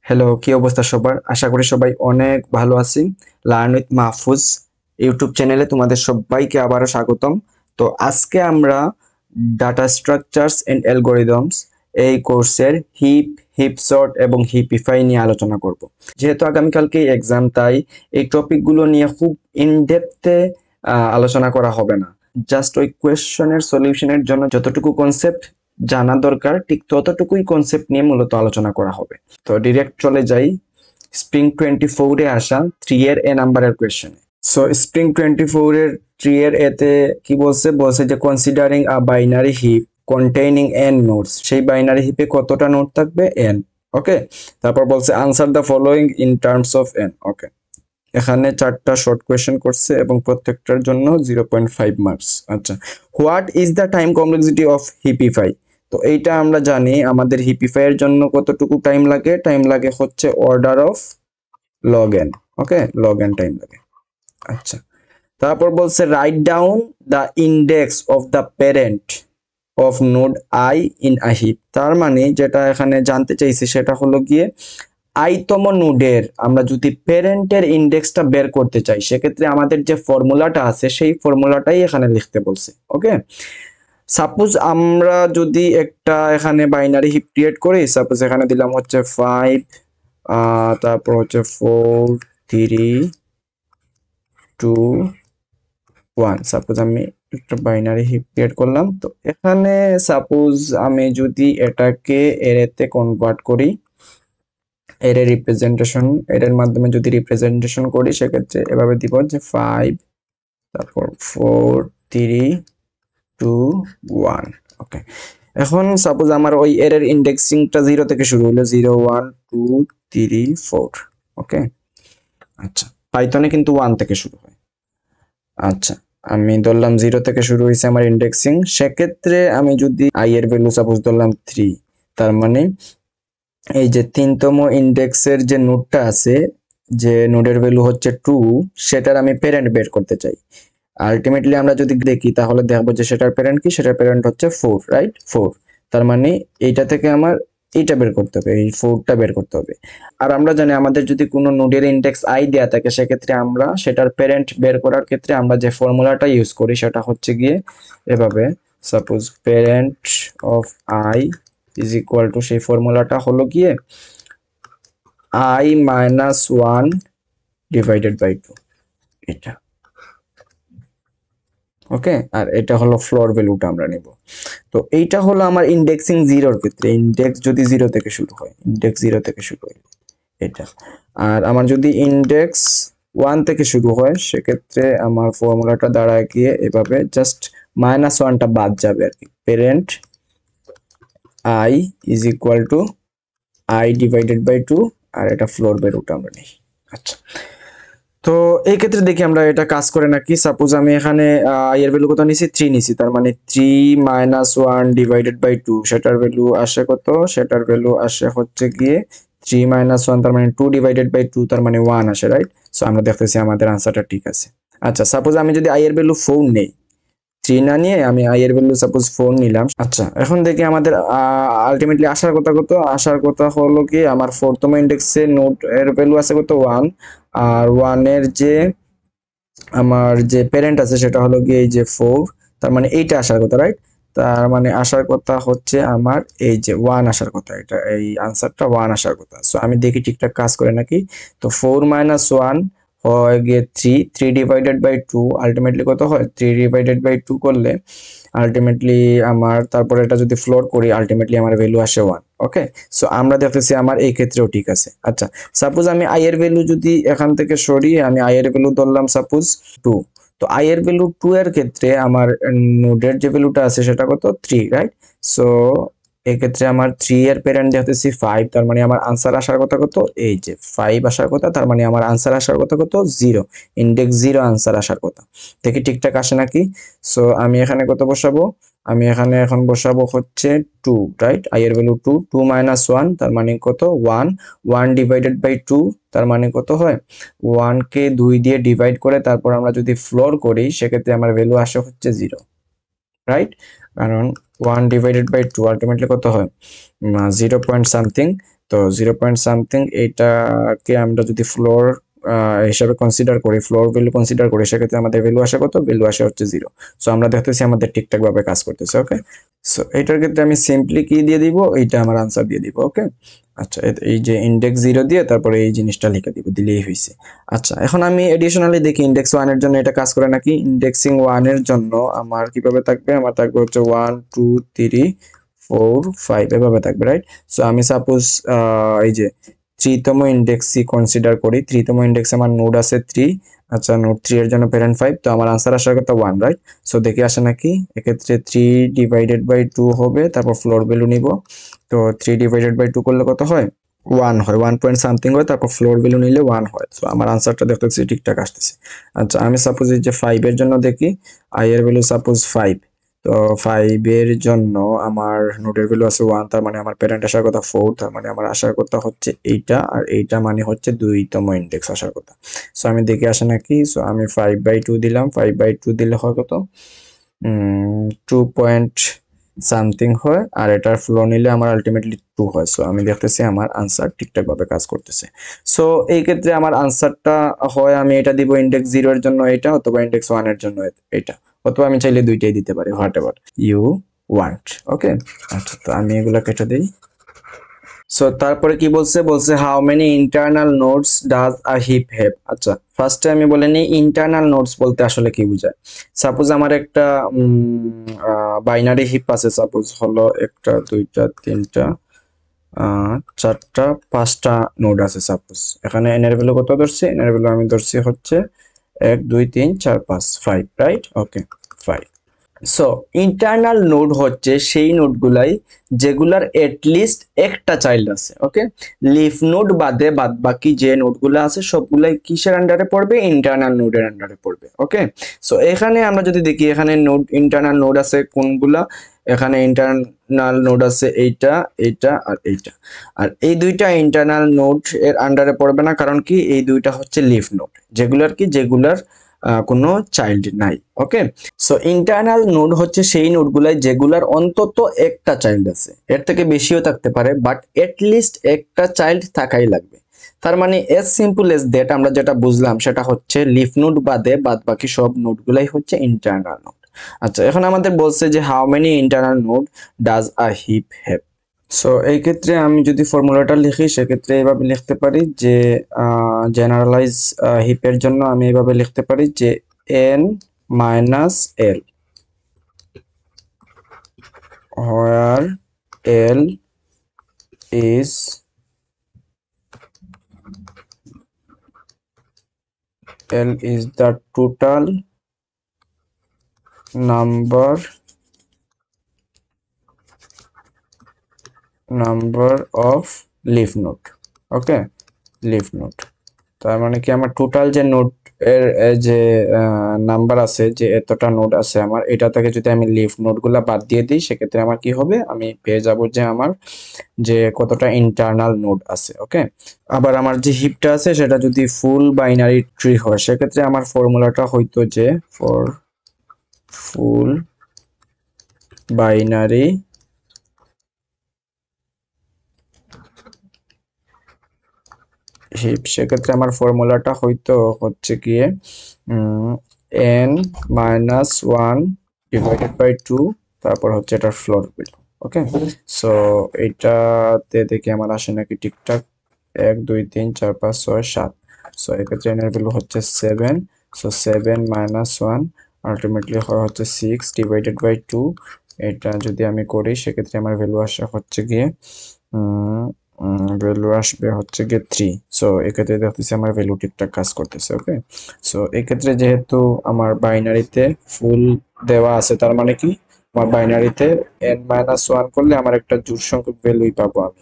Hello, কি অবস্থা সবার? আশা করি সবাই অনেক ভালো আছি। লার্ন উইথ মাহফুজ ইউটিউব চ্যানেলে তোমাদের সবাইকে আবারও স্বাগতম। তো আজকে আমরা ডাটা স্ট্রাকচারস এন্ড অ্যালগরিদমস এই কোর্সের হিপ সর্ট এবং হিপিফাই নিয়ে আলোচনা করব। যেহেতু আগামীকালকে এক্সাম, তাই এই টপিকগুলো নিয়ে খুব ইনডেপথে আলোচনা করা হবে না। জাস্ট ওই কোয়েশ্চনের সলিউশনের জন্য যতটুকু কনসেপ্ট জানা দরকার ঠিক ততটুকুই কনসেপ্ট নিয়ে মূলত আলোচনা করা হবে। তো ডিরেক্ট চলে যাই স্প্রিং 24 এ আসা 3 এর এ নাম্বারের কোয়েশ্চেনে। সো স্প্রিং 24 এর 3 এর এতে কি বলছে? বলছে যে considering a binary heap containing n nodes, সেই বাইনারি হিপে কতটা নোড থাকবে? n। ওকে, তারপর বলছে answer the following in terms of n। Okay, এখানে 4টা শর্ট কোয়েশ্চেন করছে এবং প্রত্যেকটার জন্য 0.5 মার্কস। আচ্ছা, what is the time complexity of heapify? তো এইটা আমরা জানি আমাদের হিপিফাই এর জন্য কতটুকু টাইম লাগে। টাইম লাগে হচ্ছে order of log n। Okay, log n time লাগে। আচ্ছা, তারপর বলছে right down the index of the parent of node I in a heap. তার মানে যেটা এখানে জানতে চাইছি সেটা হলো গিয়ে আইতম নোডের আমরা যদি প্যারেন্টের ইন্ডেক্সটা বের করতে চাই, সেক্ষেত্রে আমাদের যে ফর্মুলাটা আছে সেই ফর্মুলাটাই এখানে লিখতে বলছে। ওকে, সাপোজ আমরা যদি একটা এখানে বাইনারি হিপ ক্রিয়েট করি, সাপোজ এখানে দিলাম হচ্ছে 5, তারপর হচ্ছে 4, 3, 2, 1। সাপোজ আমি একটা বাইনারি হিপ ক্রিয়েট করলাম। তো এখানে সাপোজ আমি যদি এটাকে এরেতে কনভার্ট করি, এর রিপ্রেজেন্টেশন এর মাধ্যমে যদি রিপ্রেজেন্টেশন করি, সেক্ষেত্রে এভাবে দিব যে 5, তারপর 4, 3, 2, 1। ওকে, এখন সাপোজ আমার ওই এর ইন্ডেক্সিংটা 0 থেকে শুরু হলো, 0, 1, 2, 3, 4। ওকে, আচ্ছা, পাইথনে কিন্তু 1 থেকে শুরু হয়। আচ্ছা, আমি ধরলাম 0 থেকে শুরু হয়েছে আমার ইন্ডেক্সিং। সেক্ষেত্রে আমি যদি আই এর ভ্যালু সাপোজ ধরলাম 3, তার মানে এই যে 3তম ইন্ডেক্সের যে নোডটা আছে, যে নোডের ভ্যালু হচ্ছে 2, সেটার আমি প্যারেন্ট বের করতে চাই। আলটিমেটলি আমরা যদি দেখি তাহলে দেখবো যে সেটার প্যারেন্ট কি? সেটার প্যারেন্ট হচ্ছে 4, রাইট? 4। তার মানে এইটা থেকে আমার এইটা বের করতে হবে, এই 4টা বের করতে হবে। আর আমরা জানি আমাদের যদি কোনো নোডের ইন্ডেক্স আই দেয়া থাকে, সেক্ষেত্রে আমরা সেটার প্যারেন্ট বের করার ক্ষেত্রে আমরা যে ফর্মুলাটা ইউজ করি সেটা হচ্ছে গিয়ে এভাবে, suppose parent of I is equal two, সেই ফর্মুলাটা হলো গিয়ে i-1 ডিভাইডেড বাই 2, এটা। ওকে, আর এটা হলো ফ্লোর ভ্যালুটা আমরা নেব। তো এইটা হলো আমার ইন্ডেক্সিং 0 এর ক্ষেত্রে, ইন্ডেক্স যদি 0 থেকে শুরু হয়, ইন্ডেক্স 0 থেকে শুরু হয় এটা। আর আমার যদি ইন্ডেক্স 1 থেকে শুরু হয়, সেক্ষেত্রে আমার ফর্মুলাটা দাঁড়ায় গিয়ে এভাবে, জাস্ট -1টা বাদ যাবে আর কি। Parent I is equal to I divided by 2, আর এটা ফ্লোর ভ্যালুটা আমরা নিই। আচ্ছা, তো এই ক্ষেত্রে দেখি আমরা এটা কাজ করে নাকি। সাপোজ আমি এখানে এর ভ্যালু কত নিছি? 3 নিছি। তার মানে 3 - 1 ডিভাইডেড বাই 2, সেটার ভ্যালু আসে কত? সেটার ভ্যালু আসে হচ্ছে গিয়ে 3 - 1, তার মানে 2 ডিভাইডেড বাই 2, তার মানে 1 আসে, রাইট? সো আমরা দেখতেছি আমাদের আনসারটা ঠিক আছে। আচ্ছা, সাপোজ আমি যদি এর ভ্যালু 4 নেই, 3 না নিয়ে আমি এর ভ্যালু সাপোজ 4 নিলাম। আচ্ছা, এখন দেখি আমাদের আলটিমেটলি আসার কথা কত? আসার কথা হলো কি আমার 4তম ইন্ডেক্সে নোড এর ভ্যালু আছে কত? 1। আর 1 এর যে আমার যে প্যারেন্ট আছে সেটা হলো গিয়ে এই যে 4, তার মানে এইটা আসার কথা, রাইট? তার মানে আসার কথা হচ্ছে আমার এই যে 1 আসার কথা, এটা এই আনসারটা 1 আসার কথা। সো আমি দেখি ঠিকঠাক কাজ করে নাকি। তো 4 - 1 হয় গিয়ে 3, 3 ডিভাইডেড বাই 2 আলটিমেটলি কত হয়? 3 ডিভাইডেড বাই 2 করলে আলটিমেটলি আমার, তারপরে এটা যদি ফ্লোর করি, আলটিমেটলি আমার ভ্যালু আসে 1। ওকে, সো আমরা দেখতেছি আমার এই ক্ষেত্রেও ঠিক আছে। আচ্ছা, সাপোজ আমি আই এর ভ্যালু যদি এখান থেকে সরিয়ে আমি আই এর ভ্যালু ধরলাম সাপোজ 2। তো আই এর ভ্যালু 2 এর ক্ষেত্রে আমার নোডের যে ভ্যালুটা আছে সেটা কত? 3, রাইট? সো এক্ষেত্রে আমার 3 এর প্যারেন্ট দেখতেছি 5, তার মানে আমার আনসার আসার কথা কত? এই যে 5 আসার কথা, তার মানে আমার আনসার আসার কথা কত? 0। ইন্ডেক্স 0 আনসার আসার কথা। দেখি ঠিকঠাক আসে নাকি। সো আমি এখানে কত বসাবো? আমি এখানে এখন বসাবো হচ্ছে 2, রাইট? আই এর ভ্যালু 2, 2 - 1, তার মানে কত? 1। 1 ডিভাইডেড বাই 2, তার মানে কত হয়? 1 কে 2 দিয়ে ডিভাইড করে তারপর আমরা যদি ফ্লোর করি, সেক্ষেত্রে আমার ভ্যালু আসে হচ্ছে 0, রাইট? কারণ 1 ডিভাইডেড বাই 2 আলটিমেটলি কত হয়? 0 পয়েন্ট সামথিং। তো 0 পয়েন্ট সামথিং এইটাকে আমরা যদি ফ্লোর হিসাবে কনসিডার করি, ফ্লোর ভ্যালু কনসিডার করি, সেক্ষেত্রে আমাদের ভ্যালু আসে কত? ভ্যালু আসে হচ্ছে 0। সো আমরা দেখতেছি আমাদের ঠিকঠাক ভাবে কাজ করতেছে। ওকে, সো এটার ক্ষেত্রে আমি সিম্পলি কি দিয়ে দিব, এইটা আমার আনসার দিয়ে দিব। ওকে, আচ্ছা, এই যে ইন্ডেক্স 0 দিয়ে তারপরে এই জিনিসটা লিখে দিব, দিলেই হয়েছে। আচ্ছা, এখন আমি এডিশনালি দেখি ইন্ডেক্স 1 এর জন্য এটা কাজ করে নাকি। ইন্ডেক্সিং 1 এর জন্য আমার কিভাবে থাকবে, আমার থাকবে হচ্ছে 1 2 3 4 5 এভাবে থাকবে, রাইট? সো আমি সাপোজ এই যে 3 তম ইন্ডেক্সই কনসিডার করি, 3 তম ইন্ডেক্সে আমার নোড আছে 3। আচ্ছা, নোড 3 এর জন্য প্যারেন্ট 5, তো আমার আনসার আসার কথা 1, রাইট? সো দেখি আসে নাকি। এক্ষেত্রে 3 ডিভাইডেড বাই 2 হবে, তারপর ফ্লোর ভ্যালু নিব। তো 3 ডিভাইডেড বাই 2 করলে কত হয়? 1 হয়, 1 পয়েন্ট সামথিং হয়, তারপর ফ্লোর ভ্যালু নিলে 1 হয়। সো আমার আনসারটা দেখতেছি ঠিকঠাক আসতেছে। আচ্ছা, আমি সাপোজ এই যে 5 এর জন্য দেখি, আই এর ভ্যালু সাপোজ 5। তো 5 এর জন্য আমার নোডের ভ্যালু আছে 1, তার মানে আমার প্যারেন্ট আসার কথা 4, তার মানে আমার আসার কথা হচ্ছে এইটা, আর এইটা মানে হচ্ছে 2 তম ইন্ডেক্স আসার কথা। সো আমি দেখি আসে নাকি। সো আমি 5/2 দিলাম, 5/2 দিলে হয় কত? 2 পয়েন্ট সামথিং হয়, আর এটার ফ্লো নিলে আমার আলটিমেটলি 2 হয়। সো আমি দেখতেছি আমার আনসার ঠিকঠাক ভাবে কাজ করতেছে। সো এই ক্ষেত্রে আমার আনসারটা হয়, আমি এটা দিব ইন্ডেক্স 0 এর জন্য এটা, অথবা ইন্ডেক্স 1 এর জন্য এটা, অথবা আমি চাইলে দুইটাই দিতে পারি, হোয়াট এভার ইউ ওয়ান্ট। ওকে, আচ্ছা, তো আমি এগুলা কেটে দিই। সো তারপরে কি বলছে, বলছে how many internal nodes does a heap have. আচ্ছা, ফার্স্টে আমি বলে নিই ইন্টারনাল নোডস বলতে আসলে কি বোঝায়। সাপোজ আমার একটা বাইনারি হিপ আছে, সাপোজ হলো 1টা 2টা 3টা 4টা 5টা নোড আছে। সাপোজ এখানে এন এর ভ্যালু কত ধরছি, এন এর ভ্যালু আমি ধরছি হচ্ছে 1 2 3 4 5 5, রাইট? ওকে, 5। সো ইন্টারনাল নোড হচ্ছে সেই নোডগুলাই যেগুলার এটলিস্ট একটা চাইল্ড আছে। ওকে, লিফ নোড বাদে বাদ বাকি যে নোডগুলো আছে সবগুলাই কিসের আন্ডারে পড়বে? ইন্টারনাল নোডের আন্ডারে পড়বে। ওকে, সো এখানে আমরা যদি দেখি, এখানে নোড ইন্টারনাল নোড আছে কোনগুলা, এখানে ইন্টারনাল নোড আছে এইটা, এইটা আর এইটা। আর এই দুইটা ইন্টারনাল নোড এর আন্ডারে পড়বে না, কারণ কি এই দুইটা হচ্ছে লিফ নোড, যেগুলার কোনো চাইল্ড নাই। ওকে, সো ইন্টারনাল নোড হচ্ছে সেই নোডগুলাই যেগুলার অন্তত একটা চাইল্ড আছে, এর থেকে বেশিও থাকতে পারে, বাট এটলিস্ট একটা চাইল্ড থাকাই লাগবে। তার মানে এজ সিম্পল এজ দ্যাট, আমরা যেটা বুঝলাম সেটা হচ্ছে লিফ নোড বাদে বাদ বাকি সব নোডগুলাই হচ্ছে ইন্টারনাল নোড। আচ্ছা, এখন আমাদের বলছে যে how many internal node does a heap have. So এই ক্ষেত্রে আমি যদি ফর্মুলাটা লিখি, সেক্ষেত্রে এইভাবে লিখতে পারি যে জেনারেলাইজ হিপের জন্য আমি এইভাবে লিখতে পারি যে n minus l, where l is the total number of leaf node. Okay, leaf node তার মানে কি আমার টোটাল যে নোড এর যে নাম্বার আছে, যে এতটা নোড আছে আমার, এটা থেকে যদি আমি লিফ নোডগুলা বাদ দিয়ে দিই, সেক্ষেত্রে আমার কি হবে, আমি পেয়ে যাব যে আমার যে কতটা ইন্টারনাল নোড আছে। ওকে, আবার আমার যে হিপটা আছে সেটা যদি ফুল বাইনারি ট্রি হয়, সেক্ষেত্রে আমার ফর্মুলাটা হইতো যে ফর ফুল বাইনারি হিপ, সেক্ষেত্রে আমার ফর্মুলাটা হয়তো হচ্ছে গিয়ে n minus 1 divided by 2, তারপর হচ্ছে এটার ফ্লোর ভ্যালু। ওকে, সো এইটাতে দেখি আমার আসে নাকি ঠিকঠাক, 1 2 3 4 5 6 7। সো এক্ষেত্রে n এর ভ্যালু হচ্ছে 7। সো 7 minus 1 আলটিমেটলি হয় হচ্ছে 6 ডিভাইডেড বাই 2। এটা যদি আমি করি, সেক্ষেত্রে আমার ভ্যালু আসে হচ্ছে গিয়ে ভ্যালু আসবে হচ্ছে গিয়ে 3। সো এক্ষেত্রে দেখতেছি আমার ভ্যালু ঠিকঠাক কাজ করতেছে। ওকে, সো এক্ষেত্রে যেহেতু আমার বাইনারিতে ফুল দেওয়া আছে, তার মানে কি আমার বাইনারিতে n-1 করলে আমার একটা জোড় সংখ্যক ভ্যালুই পাবো আমি।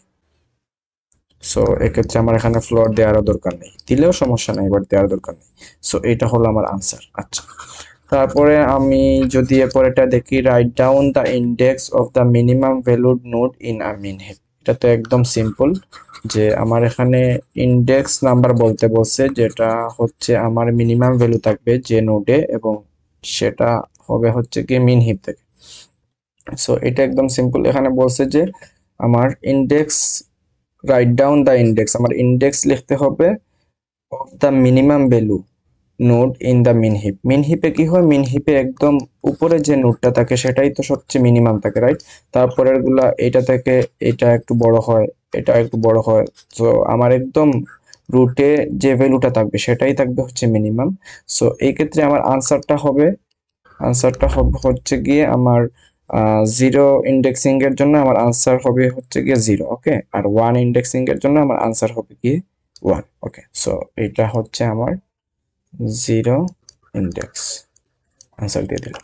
সো এক্ষেত্রে আমার এখানে ফ্লোর দেওয়ারও দরকার নেই, দিলেও সমস্যা নেই, বাট দেওয়ার দরকার নেই। সো এটা হলো আমার আনসার। আচ্ছা, তারপরে আমি যদি এরপরেটা দেখি, right down the index of the minimum valued node in a min heap. এটা তো একদম সিম্পল, যে আমার এখানে ইন্ডেক্স নাম্বার বলতে বলছে, যেটা হচ্ছে আমার মিনিমাম ভ্যালু থাকবে যে নোডে, এবং সেটা হবে হচ্ছে কি মিন হিপ থেকে। সো এটা একদম সিম্পল, এখানে বলছে যে আমার index write down the index, আমার ইন্ডেক্স লিখতে হবে of the minimum value node in the min heap. Min হিপে কি হয়, মিন হিপে একদম উপরে যে নোডটা থাকে সেটাই তো সবচেয়ে মিনিমাম থাকে, রাইট? তারপরের গুলা এটা থেকে এটা একটু বড় হয়, এটা একটু বড় হয়। তো আমার একদম রুটে যে ভ্যালুটা থাকবে সেটাই থাকবে হচ্ছে মিনিমাম। সো এই ক্ষেত্রে আমার আনসারটা হবে হচ্ছে গিয়ে আমার 0 ইন্ডেক্সিং এর জন্য আমার আনসার হবে হচ্ছে গিয়ে 0, ওকে। আর 1 ইন্ডেক্সিং এর জন্য আমার আনসার হবে গিয়ে 1, ওকে। সো এটা হচ্ছে আমার 0 ইন্ডেক্স, আনসার দিয়ে দিলাম।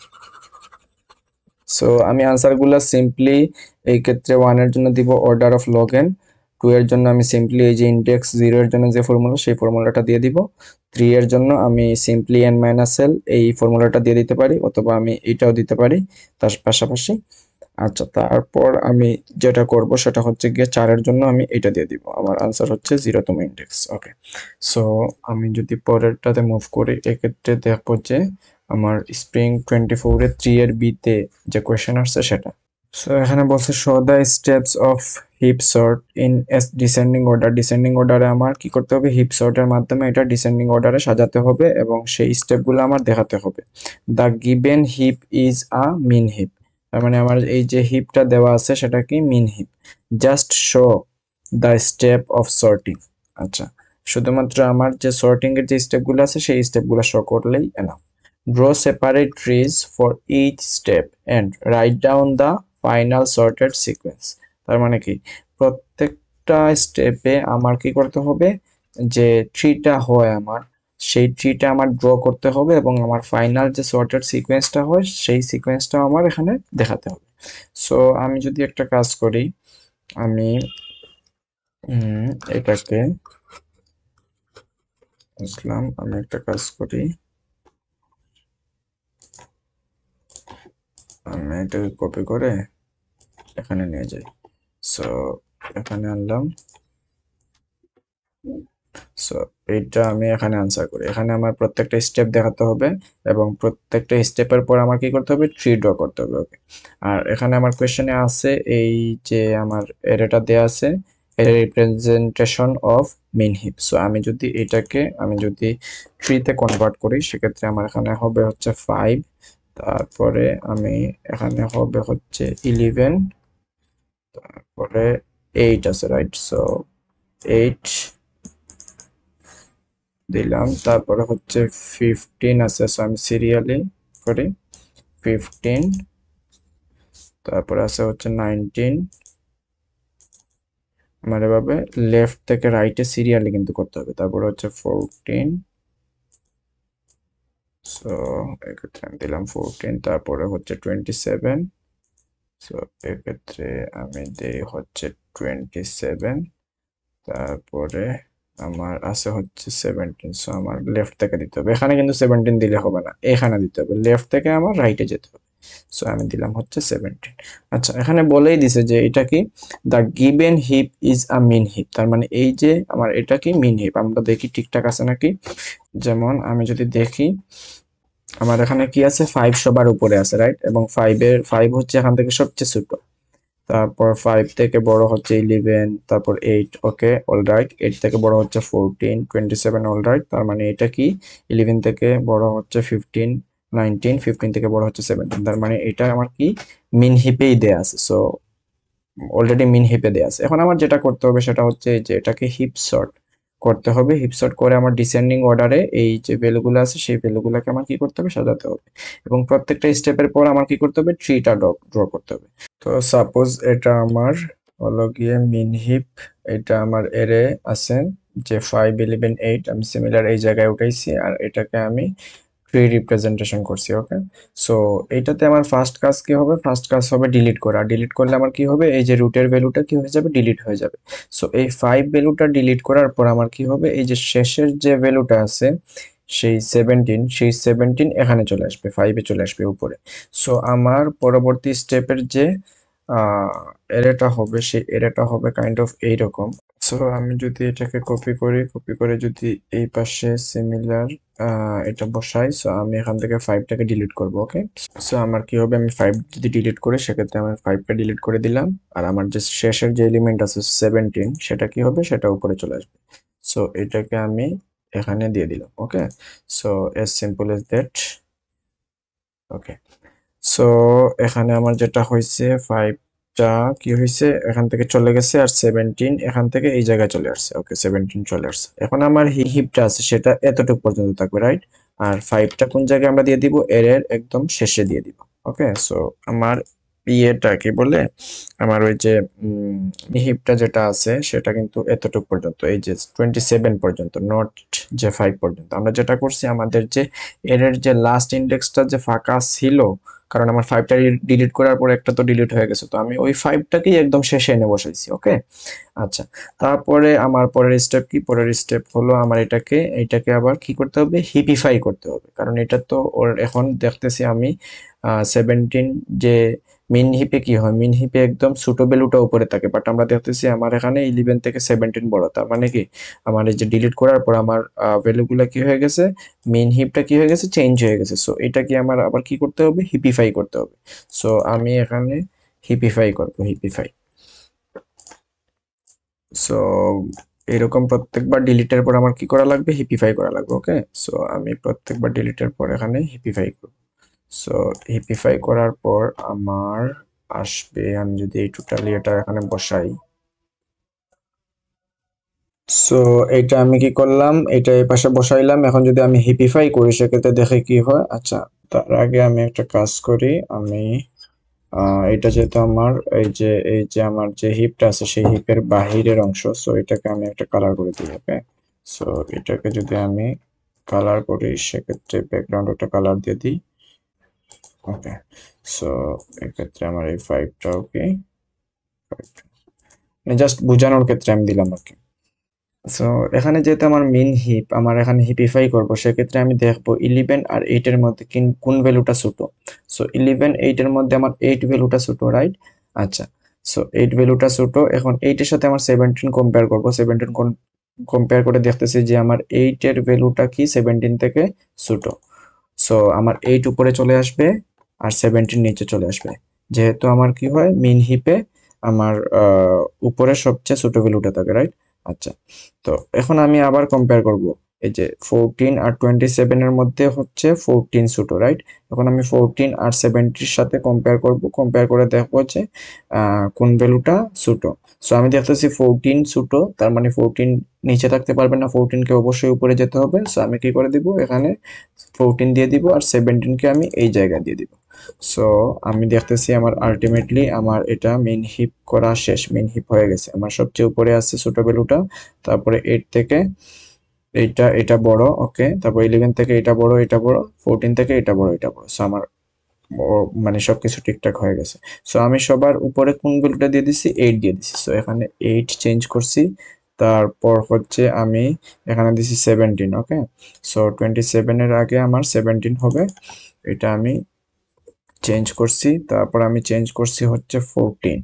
সো আমি আনসারগুলো সিম্পলি এই ক্ষেত্রে 1 এর জন্য দিব অর্ডার অফ লগ এন, 2 এর জন্য আমি সিম্পলি এই যে ইন্ডেক্স 0 এর জন্য যে ফর্মুলা সেই ফর্মুলাটা দিয়ে দিব, 3 এর জন্য আমি সিম্পলি n মাইনাস এল এই ফর্মুলাটা দিয়ে দিতে পারি, অথবা আমি এটাও দিতে পারি তার পাশাপাশি। আচ্ছা, তারপর আমি যেটা করব সেটা হচ্ছে গিয়ে 4 এর জন্য আমি এটা দিয়ে দিব, আমার আনসার হচ্ছে 0তম ইন্ডেক্স, ওকে। সো আমি যদি পরেরটাতে মুভ করি এক্ষেত্রে দেখবো যে আমার স্প্রিং 24 এর 3 এর বি তে যে কোয়েশ্চেন আসছে সেটা। সো এখানে বলছে show the steps of heap sort in S descending order. Descending অর্ডারে আমার কি করতে হবে, হিপ সর্টের মাধ্যমে এটা ডিসেন্ডিং অর্ডারে সাজাতে হবে এবং সেই স্টেপগুলো আমার দেখাতে হবে। The given heap is a min heap, তার মানে আমার এই যে হিপটা দেওয়া আছে সেটা কি min heap. Just show the step of sorting. আচ্ছা, শুধুমাত্র আমার যে সর্টিং এর যে স্টেপগুলো আছে সেই স্টেপগুলো শো করলেই enough. Draw separate trees for each step and write down the final sorted sequence. তার মানে কি, প্রত্যেকটা স্টেপে আমার কি করতে হবে, যে ট্রিটা হয় আমার সেই ট্রিটা আমার ড্র করতে হবে এবং আমার ফাইনাল যে সর্টেড সিকোয়েন্সটা হয় সেই সিকোয়েন্সটা আমার এখানে দেখাতে হবে। সো আমি যদি একটা কাজ করি, আমি এটাকে বুঝলাম, আমি একটা কাজ করি, আমি এটাকে কপি করে এখানে নিয়ে যাই। সো এখানে আনলাম, সো এইটা আমি এখানে আনসার করি। এখানে আমার প্রত্যেকটা স্টেপ দেখাতে হবে এবং প্রত্যেকটা স্টেপের পর আমার কি করতে হবে, ট্রি ড্র করতে হবে, ওকে। আর এখানে আমার কোয়েশ্চেনে আছে এই যে আমার এরেটা দেয়া আছে, এর representation of min heap. So আমি যদি এটাকে আমি যদি ট্রিতে কনভার্ট করি সেক্ষেত্রে আমার এখানে হবে হচ্ছে 5, তারপরে আমি এখানে হবে হচ্ছে 11, তারপরে 8 আছে, রাইট? সো 8 দিলাম, তারপরে হচ্ছে 15 আছে, সো আমি সিরিয়ালি করি 15, তারপরে আছে হচ্ছে 19, আমার এভাবে লেফট থেকে রাইটে সিরিয়ালি কিন্তু করতে হবে। তারপরে হচ্ছে 14, সো এক্ষেত্রে আমি দিলাম 14, তারপরে হচ্ছে 27, সো এক্ষেত্রে আমি দিই হচ্ছে 27, তারপরে আমার আছে হচ্ছে 17, সো আমার লেফট থেকে দিতে হবে। এখানে কিন্তু 17 দিলে হবে না, এখানে দিতে হবে, লেফট থেকে আমার রাইটে যেতে হবে। সো আমি দিলাম হচ্ছে 17। আচ্ছা, এখানে বলেই দিছে যে এটা কি, the given heap is a min heap, তার মানে এই যে আমার এটা কি মিন হিপ। আমরা দেখি ঠিকঠাক আছে নাকি। যেমন আমি যদি দেখি আমার এখানে কি আছে, 5 সবার উপরে আছে, রাইট? এবং 5 হচ্ছে এখান থেকে সবচেয়ে ছোট, তারপর 5 থেকে বড় হচ্ছে 11, তারপর 8, ওকে অলরাইট। 8 থেকে বড় হচ্ছে 14, 27, অলরাইট। তার মানে এটা কি, 11 থেকে বড় হচ্ছে 15, 19, 15 থেকে বড় হচ্ছে 17, তার মানে এটা আমার কি মিন হিপেই দেয়া আছে। সো অলরেডি মিন হিপে দেয়া আছে। এখন আমার যেটা করতে হবে সেটা হচ্ছে যে এটাকে হিপ সর্ট করতে হবে। হিপ সর্ট করে আমার ডিসেন্ডিং অর্ডারে এই যে ভ্যালুগুলো আছে সেই ভ্যালুগুলোকে আমার কি করতে হবে, সাজাতে হবে এবং প্রত্যেকটা স্টেপের পর আমার কি করতে হবে, ট্রিটা ড্র করতে হবে। তো সাপোজ এটা আমার হলো গিয়ে মিন হিপ, এটা আমার এরে আছে যে 5, 11, 8, আমি সিমিলার এই জায়গায় উঠাইছি আর এটাকে আমি ট্রি রিপ্রেজেন্টেশন করছি, ওকে। সো এইটাতে আমার ফার্স্ট কাজ কি হবে, ফার্স্ট কাজ হবে ডিলিট করা। ডিলিট করলে আমার কি হবে, এই যে রুটের ভ্যালুটা কি হয়ে যাবে, ডিলিট হয়ে যাবে। সো এই 5 ভ্যালুটা ডিলিট করার পর আমার কি হবে, এই যে শেষের যে ভ্যালুটা আছে সেই 17, সেই 17 এখানে চলে আসবে, 5-এ চলে আসবে উপরে। সো আমার পরবর্তী স্টেপের যে এরেটা হবে সেই এরেটা হবে কাইন্ড অফ এইরকম। সো সো আমি যদি এটাকে কপি করে যদি এই পাশে সিমিলার এটা বসাই, সো আমি এখান থেকে 5টাকে ডিলিট করব। ওকে, সো আমার কি হবে, আমি 5 যদি ডিলিট করি সেক্ষেত্রে আমি 5টা ডিলিট করে দিলাম, আর আমার যে শেষের যে এলিমেন্ট আছে 17 সেটা কি হবে, সেটা উপরে চলে আসবে। সো এটাকে আমি এখানে দিয়ে দিলাম। Okay, so as simple as that. Okay, so এখানে আমার যেটা হয়েছে 5টা কি হয়েছে, এখান থেকে চলে গেছে, আর 17 এখান থেকে এই জায়গায় চলে আসছে। ওকে, 17 চলে আসছে। এখন আমার হিপটা আছে সেটা এতটুকু পর্যন্ত থাকবে, রাইট? আর 5টা কোন জায়গায় আমরা দিয়ে দিব, এর একদম শেষে দিয়ে দিব। ওকে, সো আমার ইয়েটা কি বলে, আমার ওই যে হিপটা যেটা আছে সেটা কিন্তু এতটুকু পর্যন্ত, এই যে 27 পর্যন্ত, নট যে 5 পর্যন্ত। আমরা যেটা করছি, আমাদের যে এর যে লাস্ট ইন্ডেক্সটা যে ফাঁকা ছিল, কারণ আমার 5টা ডিলিট করার পর একটা তো ডিলিট হয়ে গেছে, তো আমি ওই 5টাকেই একদম শেষে এনে বসাইছি। ওকে, আচ্ছা, তারপরে আমার পরের স্টেপ কি, পরের স্টেপ হলো আমার এইটাকে আবার কি করতে হবে, হিপিফাই করতে হবে, কারণ এটা তো ওর এখন দেখতেছি আমি 17 যে মিন হিপে কি হয়, মিন হিপে একদম ছোট ভ্যালুটা উপরে থাকে, বাট আমরা দেখতেছি আমার এখানে 11 থেকে 17 বড়। তার মানে কি, আমার এই যে ডিলিট করার পর আমার ভ্যালুগুলো কি হয়ে গেছে, মেইন হিপটা কি হয়ে গেছে, চেঞ্জ হয়ে গেছে। সো এটা কি আমার আবার কি করতে হবে, হিপিফাই করতে হবে। সো আমি এখানে হিপিফাই করব, হিপিফাই। সো এরকম প্রত্যেকবার ডিলিটের পর আমার কি করা লাগবে, হিপিফাই করা লাগবে। ওকে, সো আমি প্রত্যেকবার ডিলিটের পর এখানে হিপিফাই করব। সো হিপিফাই করার পর আমার আসবে, আমি যদি এই টোটালি এটা এখানে বসাই, সো এইটা আমি কি করলাম, এটা এই পাশে বসাইলাম। এখন যদি আমি হিপিফাই করি সেক্ষেত্রে দেখে কি হয়। আচ্ছা, তার আগে আমি একটা কাজ করি, আমি এটা যেহেতু আমার এই যে আমার যে হিপটা আছে সেই হিপের বাহিরের অংশ, সো এটাকে আমি একটা কালার করে দিই। ওকে, সো এটাকে যদি আমি কালার করি সেক্ষেত্রে ব্যাকগ্রাউন্ড একটা কালার দিয়ে দিই। ওকে, সো এক্ষেত্রে আমার এই 5টা, ওকে, জাস্ট বোঝানোর ক্ষেত্রে আমি দিলাম আর কি। সো এখানে যেহেতু আমার মেইন হিপ, আমার এখানে হিপিফাই করব, সেক্ষেত্রে আমি দেখবো 11 আর 8 এর মধ্যে কোন ভ্যালুটা ছোট। সো 11 8 এর মধ্যে আমার 8 ভ্যালুটা ছোট, রাইট? আচ্ছা, সো 8 ভ্যালুটা ছোট। এখন 8 এর সাথে আমার 17 কম্পেয়ার করব, 17 কম্পেয়ার করে দেখতেছি যে আমার 8 এর ভ্যালুটা কি 17 থেকে ছোট। সো আমার 8 উপরে চলে আসবে আর 17 নিচে চলে আসবে, যেহেতু আমার কি হয়, মেইন হিপে আমার উপরে সবচেয়ে ছোট ভ্যালুটা থাকে, রাইট? আচ্ছা, তো এখন আমি আবার কম্পেয়ার করব, এই যে 14 আর 27 এর মধ্যে হচ্ছে 14 ছোট, রাইট? এখন আমি 14 আর 70 এর সাথে কম্পেয়ার করব, কম্পেয়ার করে দেখবো যে কোন ভ্যালুটা ছোট। সো আমি দেখতেছি 14 ছোট, তার মানে 14 নিচে থাকতে পারবে না, 14 কে অবশ্যই উপরে যেতে হবে। সো আমি কি করে দিব, এখানে 14 দিয়ে দিব আর 17 কে আমি এই জায়গায় দিয়ে দিব। সো আমি দেখতেছি আমার আলটিমেটলি আমার এটা মেইন হিপ করা শেষ, মেইন হিপ হয়ে গেছে। আমার সবচেয়ে উপরে আছে ছোট ভ্যালুটা, তারপরে 8 থেকে এটা বড়, ওকে, তারপর 11 থেকে এটা বড়, এটা বড়, 14 থেকে এটা বড়, এটা বড়। সো আমার মানে সবকিছু ঠিকঠাক হয়ে গেছে। সো আমি সবার উপরে কোন ভ্যালুটা দিয়ে দিছি, 8 দিয়ে দিছি। সো এখানে 8 চেঞ্জ করছি, তারপর হচ্ছে আমি এখানে দিছি 17। ওকে, সো 27 এর আগে আমার 17 হবে, এটা আমি চেঞ্জ করছি। তারপর আমি চেঞ্জ করছি হচ্ছে 14,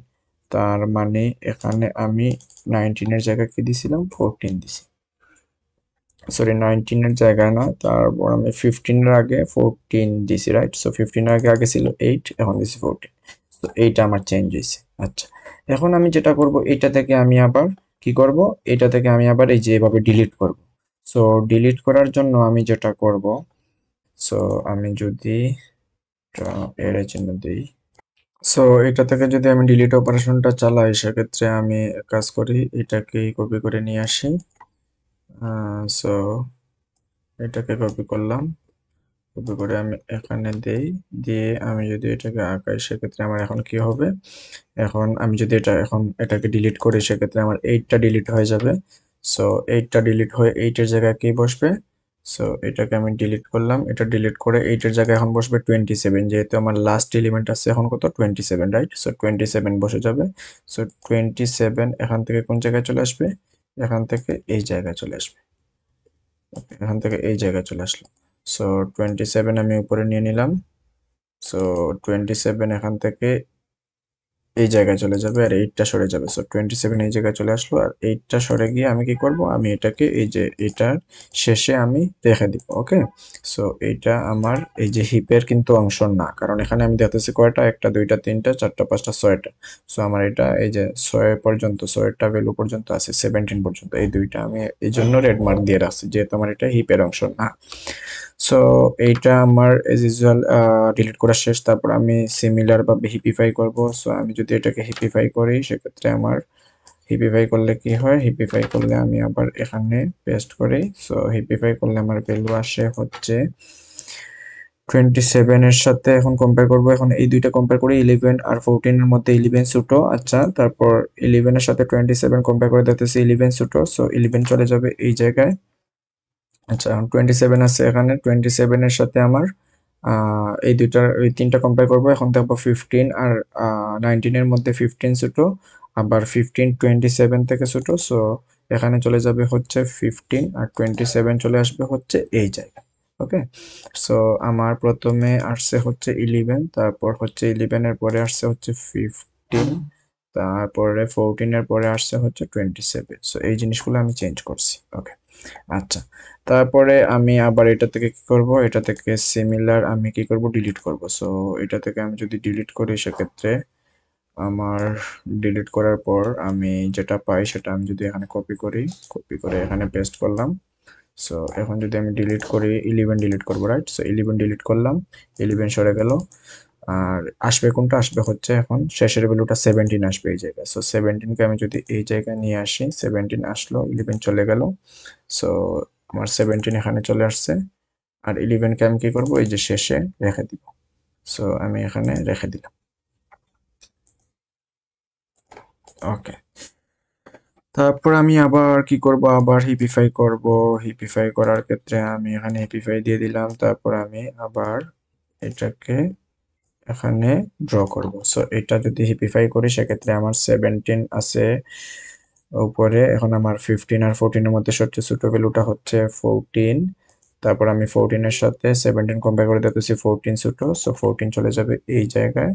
তার মানে এখানে আমি 19 এর জায়গায় কি দিছিলাম, 14 দিছি। সরি, 19 এর জায়গায় না, তারপর আমি 15 এর আগে 14 দিছি, রাইট? সো 15 এর আগে ছিল 8, এখন দিছি 14। তো এইটা আমার চেঞ্জ হয়েছে। আচ্ছা, এখন আমি যেটা করব, এটা থেকে আমি আবার কি করব, এটা থেকে আমি আবার এই যে এভাবে ডিলিট করব। সো ডিলিট করার জন্য আমি যেটা করব, সো আমি যদি এর চিহ্ন দিই, সো এটা থেকে যদি আমি ডিলিট অপারেশনটা চালাই সেক্ষেত্রে আমি এক কাজ করি, এটাকে কপি করে নিয়ে আসি। সো এটাকে কপি করলাম, কপি করে আমি এখানে দেই, দিয়ে আমি যদি এটাকে আঁকাই সেক্ষেত্রে আমার এখন কি হবে, এখন আমি যদি এখন এটাকে ডিলিট করি সেক্ষেত্রে আমার 8টা ডিলিট হয়ে যাবে। সো 8টা ডিলিট হয়ে 8 এর জায়গায় কি বসবে, সো এটাকে আমি ডিলিট করলাম, এটা ডিলিট করে 8 এর জায়গায় এখন বসবে 27, যেহেতু আমার লাস্ট এলিমেন্ট আছে এখন কত, 27, রাইট? সো 27 বসে যাবে। সো 27 এখান থেকে কোন জায়গায় চলে আসবে, এখান থেকে এই জায়গায় চলে আসবে। এখান থেকে এই জায়গায় চলে আসলো। সো 27 আমি উপরে নিয়ে নিলাম। সো 27 এখান থেকে এই জায়গায় চলে যাবে আর 8টা সরে যাবে। সো 27 এই জায়গায় চলে আসলো আর 8টা সরে গিয়ে আমি কি করব, আমি এটাকে এই যে এটার শেষে আমি রেখে দিব। ওকে, সো এইটা আমার এই যে হিপের কিন্তু অংশ না, কারণ এখানে আমি দেখতেছি কয়টা, 1টা 2টা 3টা 4টা 5টা 6টা। সো আমার এটা এই যে 6 পর্যন্ত, 6টা ভ্যালু পর্যন্ত আছে, 17 পর্যন্ত, এই দুইটা আমি এই জন্য রেড মার্ক দিয়ে রাখছি, যেহেতু আমার এটা হিপের অংশ না। সো এইটা আমার এজ ইউজুয়াল ডিলিট করা শেষ। তারপর আমি সিমিলার বা হিপিফাই করব। সো আমি যদি এটাকে হিপিফাই করি সেক্ষেত্রে আমার হিপিফাই করলে কি হয়, হিপিফাই করলে আমি আবার এখানে পেস্ট করি। সো হিপিফাই করলে আমার ভ্যালু আসে হচ্ছে 27 এর সাথে এখন কম্পেয়ার করব। এখন এই দুইটা কম্পেয়ার করি, 11 আর 14 এর মধ্যে 11 ছোট। আচ্ছা, তারপর 11 এর সাথে 27 কম্পেয়ার করে দেখতেছি 11 ছোট। সো 11 চলে যাবে এই জায়গায়। আচ্ছা, এখন 27 আছে এখানে, 27 এর সাথে আমার এই দুইটার ওই তিনটা কম্পেয়ার করবো। এখন দেখবো 15 আর 19 এর মধ্যে 15 ছোট, আবার 15 27 থেকে ছোট। সো এখানে চলে যাবে হচ্ছে 15 আর 27 চলে আসবে হচ্ছে এই জায়গায়। ওকে, সো আমার প্রথমে আসছে হচ্ছে 11, তারপর হচ্ছে 11 এর পরে আসছে হচ্ছে 15, তারপরে 14 এর পরে আসছে হচ্ছে 27। সো এই জিনিসগুলো আমি চেঞ্জ করছি। ওকে, আচ্ছা, তারপরে আমি আবার এটা থেকে কি করব, এটা থেকে সিমিলার আমি কি করব, ডিলিট করব। সো এটা থেকে আমি যদি ডিলিট করি সেক্ষেত্রে আমার ডিলিট করার পর আমি যেটা পাই সেটা আমি যদি এখানে কপি করি, কপি করে এখানে পেস্ট করলাম। সো এখন যদি আমি ডিলিট করি, 11 ডিলিট করবো, রাইট? সো 11 ডিলিট করলাম, 11 সরে গেল। আর আসবে কোনটা, আসবে হচ্ছে এখন শেষের ভ্যালুটা 17 আসবে এই জায়গায়। সো 17কে আমি যদি এই জায়গায় নিয়ে আসি, 17 আসলো, 11 চলে গেল। সো আমার 17 এখানে চলে আসছে। আর 11কে আমি কি করব, এই যে শেষে রেখে দিব। সো আমি এখানে রেখে দিলাম। ওকে, তারপর আমি আবার কি করব, আবার হিপিফাই করব। হিপিফাই করার ক্ষেত্রে আমি এখানে হিপিফাই দিয়ে দিলাম। তারপর আমি আবার এটাকে এখানে ড্র করব। সো এটা যদি হিপিফাই করি সেক্ষেত্রে আমার 17 আছে উপরে। এখন আমার 15 আর 14 এর মধ্যে সবচেয়ে ছোট ভ্যালুটা হচ্ছে 14। তারপর আমি 14 এর সাথে 17 কম্পেয়ার করে দেখতেছি 14 ছোট। সো 14 চলে যাবে এই জায়গায়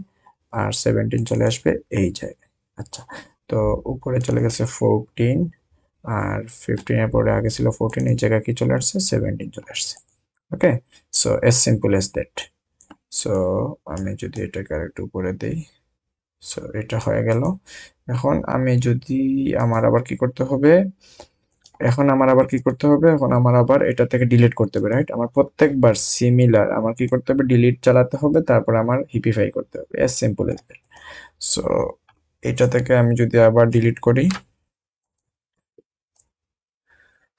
আর 17 চলে আসবে এই জায়গায়। আচ্ছা, তো উপরে চলে গেছে 14 আর 15 এর পরে আগে ছিল 14, এই জায়গায় কি চলে আসছে, 17 চলে আসছে। Okay, so as simple as that. So আমি যদি এটাকে আরেকটু উপরে দেই, সো এটা হয়ে গেল। এখন আমি যদি আমার আবার কি করতে হবে, এখন আমার আবার কি করতে হবে, এখন আমার আবার এটা থেকে ডিলিট করতে হবে, রাইট? আমার প্রত্যেকবার সিমিলার আমার কি করতে হবে, ডিলিট চালাতে হবে, তারপর আমার হিপিফাই করতে হবে, S simple as that. So এটা থেকে আমি যদি আবার ডিলিট করি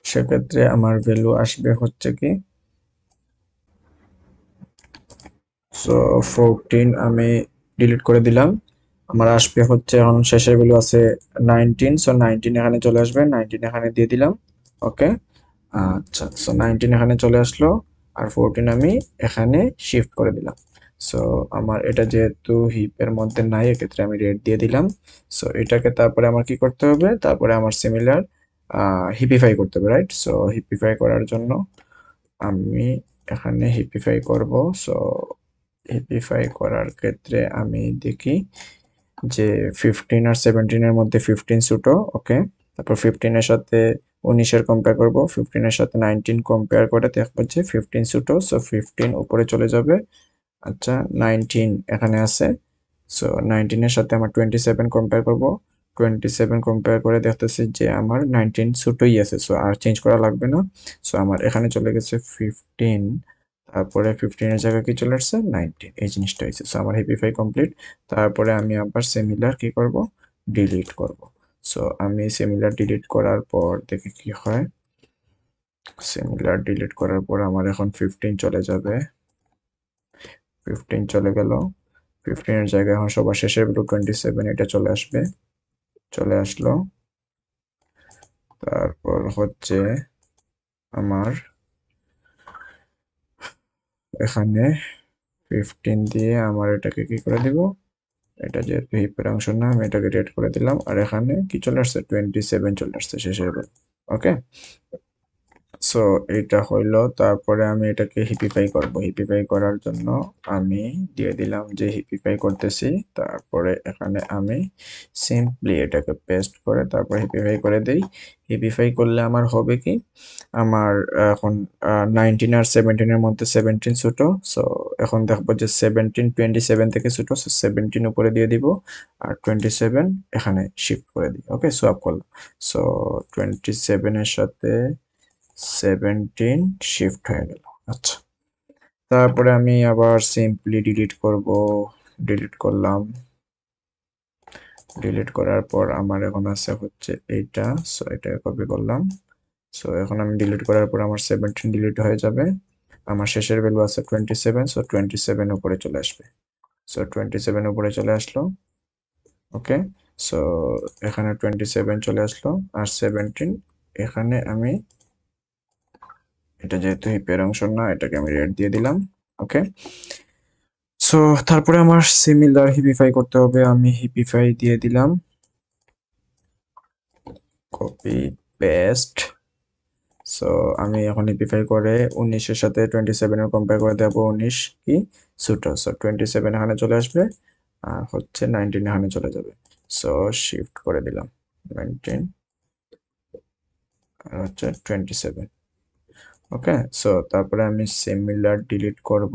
সেক্ষেত্রে আমার ভ্যালু আসবে হচ্ছে কি, সো 14 আমি ডিলিট করে দিলাম, আমার আসবে হচ্ছে এখন শেষের ভ্যালু আছে 19। সো 19 এখানে চলে আসবে, 19 এখানে দিয়ে দিলাম। ওকে, আচ্ছা, সো 19 এখানে চলে আসলো আর 14 আমি এখানে শিফট করে দিলাম। সো আমার এটা যেহেতু হিপের মধ্যে নাই, এক্ষেত্রে আমি রেড দিয়ে দিলাম। সো এটাকে তারপরে আমার কি করতে হবে, তারপরে আমার সিমিলার হিপিফাই করতে হবে, রাইট? সো হিপিফাই করার জন্য আমি এখানে হিপিফাই করব। সো হিপিফাই করার ক্ষেত্রে আমি দেখি যে 15 আর 17 এর মধ্যে 15 ছোট। ওকে, তারপর 15 এর সাথে 19 এর কম্পেয়ার করব, 15 এর সাথে 19 কম্পেয়ার করে দেখবো যে 15 ছোট। সো 15 উপরে চলে যাবে। আচ্ছা, 19 এখানে আছে। সো 19 এর সাথে আমার 27 কম্পেয়ার করব, 27 কম্পেয়ার করে দেখতেছি যে আমার 19 ছোটই আছে। সো আর চেঞ্জ করা লাগবে না। সো আমার এখানে চলে গেছে 15, তারপরে 15 এর জায়গায় কি চলে আসছে, 19, এই জিনিসটা হয়েছে। সো আমার হিপিফাই কমপ্লিট। তারপরে আমি আবার সিমিলার কি করব, ডিলিট করব। সো আমি সিমিলার ডিলিট করার পর দেখি কি হয়। সিমিলার ডিলিট করার পর আমার এখন 15 চলে যাবে, 15 চলে গেল। 15 এর জায়গায় এখন সবার শেষের ভ্যালু 27, এটা চলে আসবে, চলে আসলো। তারপর হচ্ছে আমার এখানে 15 দিয়ে আমার এটাকে কি করে দিব, এটা যেহেতু হিপের অংশ না, আমি এটাকে রেড করে দিলাম। আর এখানে কি চলে আসছে, 27 চলে আসছে শেষের ভ্যালু। ওকে, সো এটা হইলো, তারপরে আমি এটাকে হিপিফাই করব। হিপিফাই করার জন্য আমি দিয়ে দিলাম যে হিপিফাই করতেছি, তারপরে এখানে আমি সিম্পলি এটাকে পেস্ট করে তারপর হিপিফাই করে দেই। হিপিফাই করলে আমার হবে কি, আমার এখন 19 আর 17 এর মধ্যে 17 ছোট। সো এখন দেখবো যে 17 27 থেকে ছোট, সো 17 উপরে দিয়ে দিব আর 27 এখানে শিফট করে দিই। ওকে, সোয়াপ করলাম। সো 27 এর সাথে 17 শিফট হয়ে গেল। আচ্ছা, তারপরে আমি আবার সিম্পলি ডিলিট করব। ডিলিট করলাম। ডিলিট করার পর আমার এখন আছে হচ্ছে এইটা, সো এটা কপি করলাম। সো এখন আমি ডিলিট করার পর আমার 17 ডিলিট হয়ে যাবে। আমার শেষের ভ্যালু আছে 27, সো 27 উপরে চলে আসবে। সো 27 উপরে চলে আসলো। ওকে, সো এখানে 27 চলে আসলো আর 17 এখানে আমি, এটা যেহেতু হিপের অংশ না, এটাকে আমি রেড দিয়ে দিলাম। ওকে, সো তারপরে আমার সিমিলার হিপিফাই করতে হবে। আমি হিপিফাই দিয়ে দিলাম, কপি পেস্ট। সো আমি এখন হিপিফাই করে 19 এর সাথে 27 এর কম্পেয়ার করে দেবো। 19 কি ছোট, সো 27 এখানে চলে আসবে আর হচ্ছে 19 এখানে চলে যাবে। সো শিফট করে দিলাম 19 আর হচ্ছে 27। ওকে, সো তারপরে আমি সিমিলার ডিলিট করব।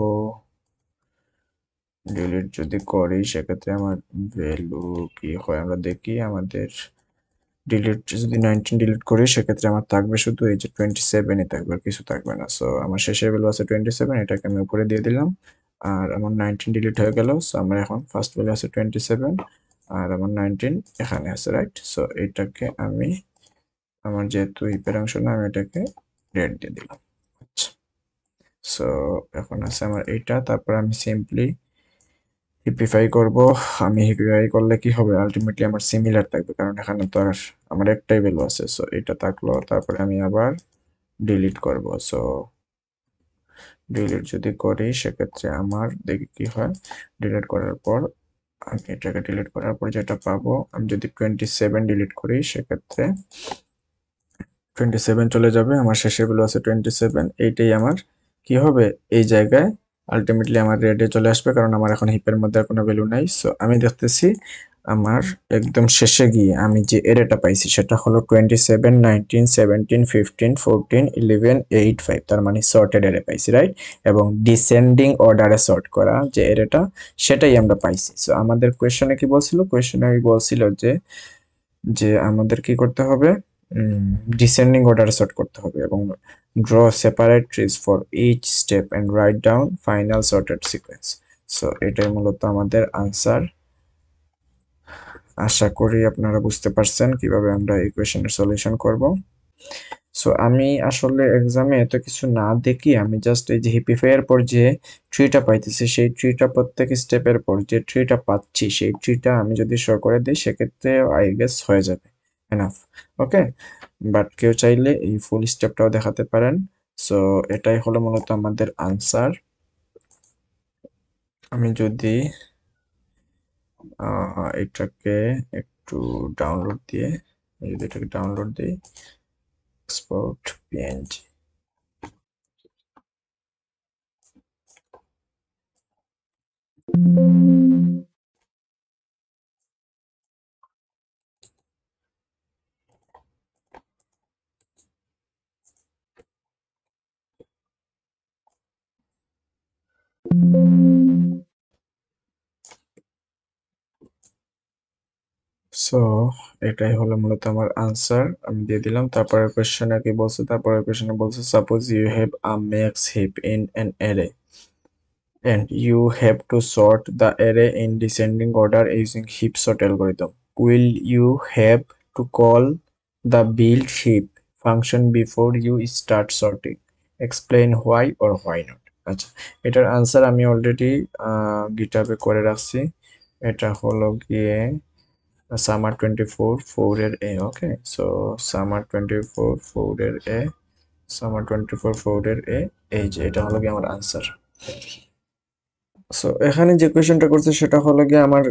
ডিলিট যদি করি সেক্ষেত্রে আমার ভ্যালু কি হয় আমরা দেখি। আমাদের ডিলিট যদি 19 ডিলিট করি সেক্ষেত্রে আমার থাকবে শুধু এই যে 27ই থাকবে, আর কিছু থাকবে না। সো আমার শেষের ভ্যালু আছে 27, এটাকে আমি উপরে দিয়ে দিলাম আর আমার 19 ডিলিট হয়ে গেল। সো আমার এখন ফার্স্ট ভ্যালু আছে 27 আর আমার 19 এখানে আছে, রাইট? সো এটাকে আমি, আমার যেহেতু হিপের অংশ না, আমি এটাকে রেড দিয়ে দিলাম। আচ্ছা, সো এখন আছে আমার এইটা। তারপর আমি সিম্পলি হিপিফাই করব। আমি হিপিফাই করলে কি হবে, আলটিমেটলি আমার সিমিলার থাকবে, কারণ এখানে তো আর আমার একটাই ভ্যালু আছে। সো এটা থাকলো, তারপরে আমি আবার ডিলিট করব। সো ডিলিট যদি করি সেক্ষেত্রে আমার দেখি কি হয়। ডিলিট করার পর আমি এটাকে ডিলিট করার পর যেটা পাবো, আমি যদি 27 ডিলিট করি সেক্ষেত্রে 27 চলে যাবে। আমার শেষের ভ্যালু আছে 27, এইটাই আমার কি হবে এই জায়গায় আলটিমেটলি আমার রেডে চলে আসবে, কারণ আমার এখন হিপের মধ্যে আর কোনো ভ্যালু নাই। সো আমি দেখতেছি আমার একদম শেষে গিয়ে আমি যে এরেটা পাইছি সেটা হলো 27 19 17 15 14 11 8 5, তার মানে সর্টেড এরে পাইছি, রাইট? এবং ডিসেন্ডিং অর্ডারে সর্ট করা যে এরেটা, সেটাই আমরা পাইছি। সো আমাদের কোয়েশ্চনে কি বলছিল, কোয়েশ্চনে বলছিল যে যে আমাদের কি করতে হবে, ডিসেন্ডিং অর্ডারে সর্ট করতে হবে এবং draw separate trees for each step and right down final sorted sequence. So এটাই মূলত আমাদের আনসার। আশা করি আপনারা বুঝতে পারছেন কিভাবে আমরা এই কোয়েশ্চেনের সলিউশন করব। সো আমি আসলে এক্সামে এত কিছু না দেখি, আমি জাস্ট এই যে হিপিফাই এর পর যে ট্রিটা পাইতেছি সেই ট্রিটা প্রত্যেক স্টেপের পর যে ট্রিটা পাচ্ছি সেই ট্রিটা আমি যদি শো করে দিই সেক্ষেত্রে আই গেস হয়ে যাবে এনাফ। ওকে, বাট কেউ চাইলে এই ফুল স্টেপটাও দেখাতে পারেন। সো এটাই হলো মূলত আমাদের আনসার। আমি যদি এটাকে একটু ডাউনলোড দিয়ে, যদি এটাকে ডাউনলোড দিই, এক্সপোর্ট পিএনজি। সো এটাই হলো মূলত আমার আনসার, আমি দিয়ে দিলাম। তারপরের কোশ্চেনে কি বলছে, তারপরের কোশ্চেনে বলছে suppose you have a max heap in an array and you have to sort the array in descending order using heap sort algorithm. Will you have to call the build heap function before you start sorting? Explain why or why not. আচ্ছা, এটার answer আমি already গিটহাবে করে রাখছি। এটা হলো গিয়ে summer 24 4 এর এ। ওকে, so summer 24 4 এর এ, সামার 24 4 এর এ, এই যে এটা হলো গিয়ে আমার আনসার। সো এখানে যে কোয়েশ্চেনটা করছে সেটা হলো গিয়ে আমার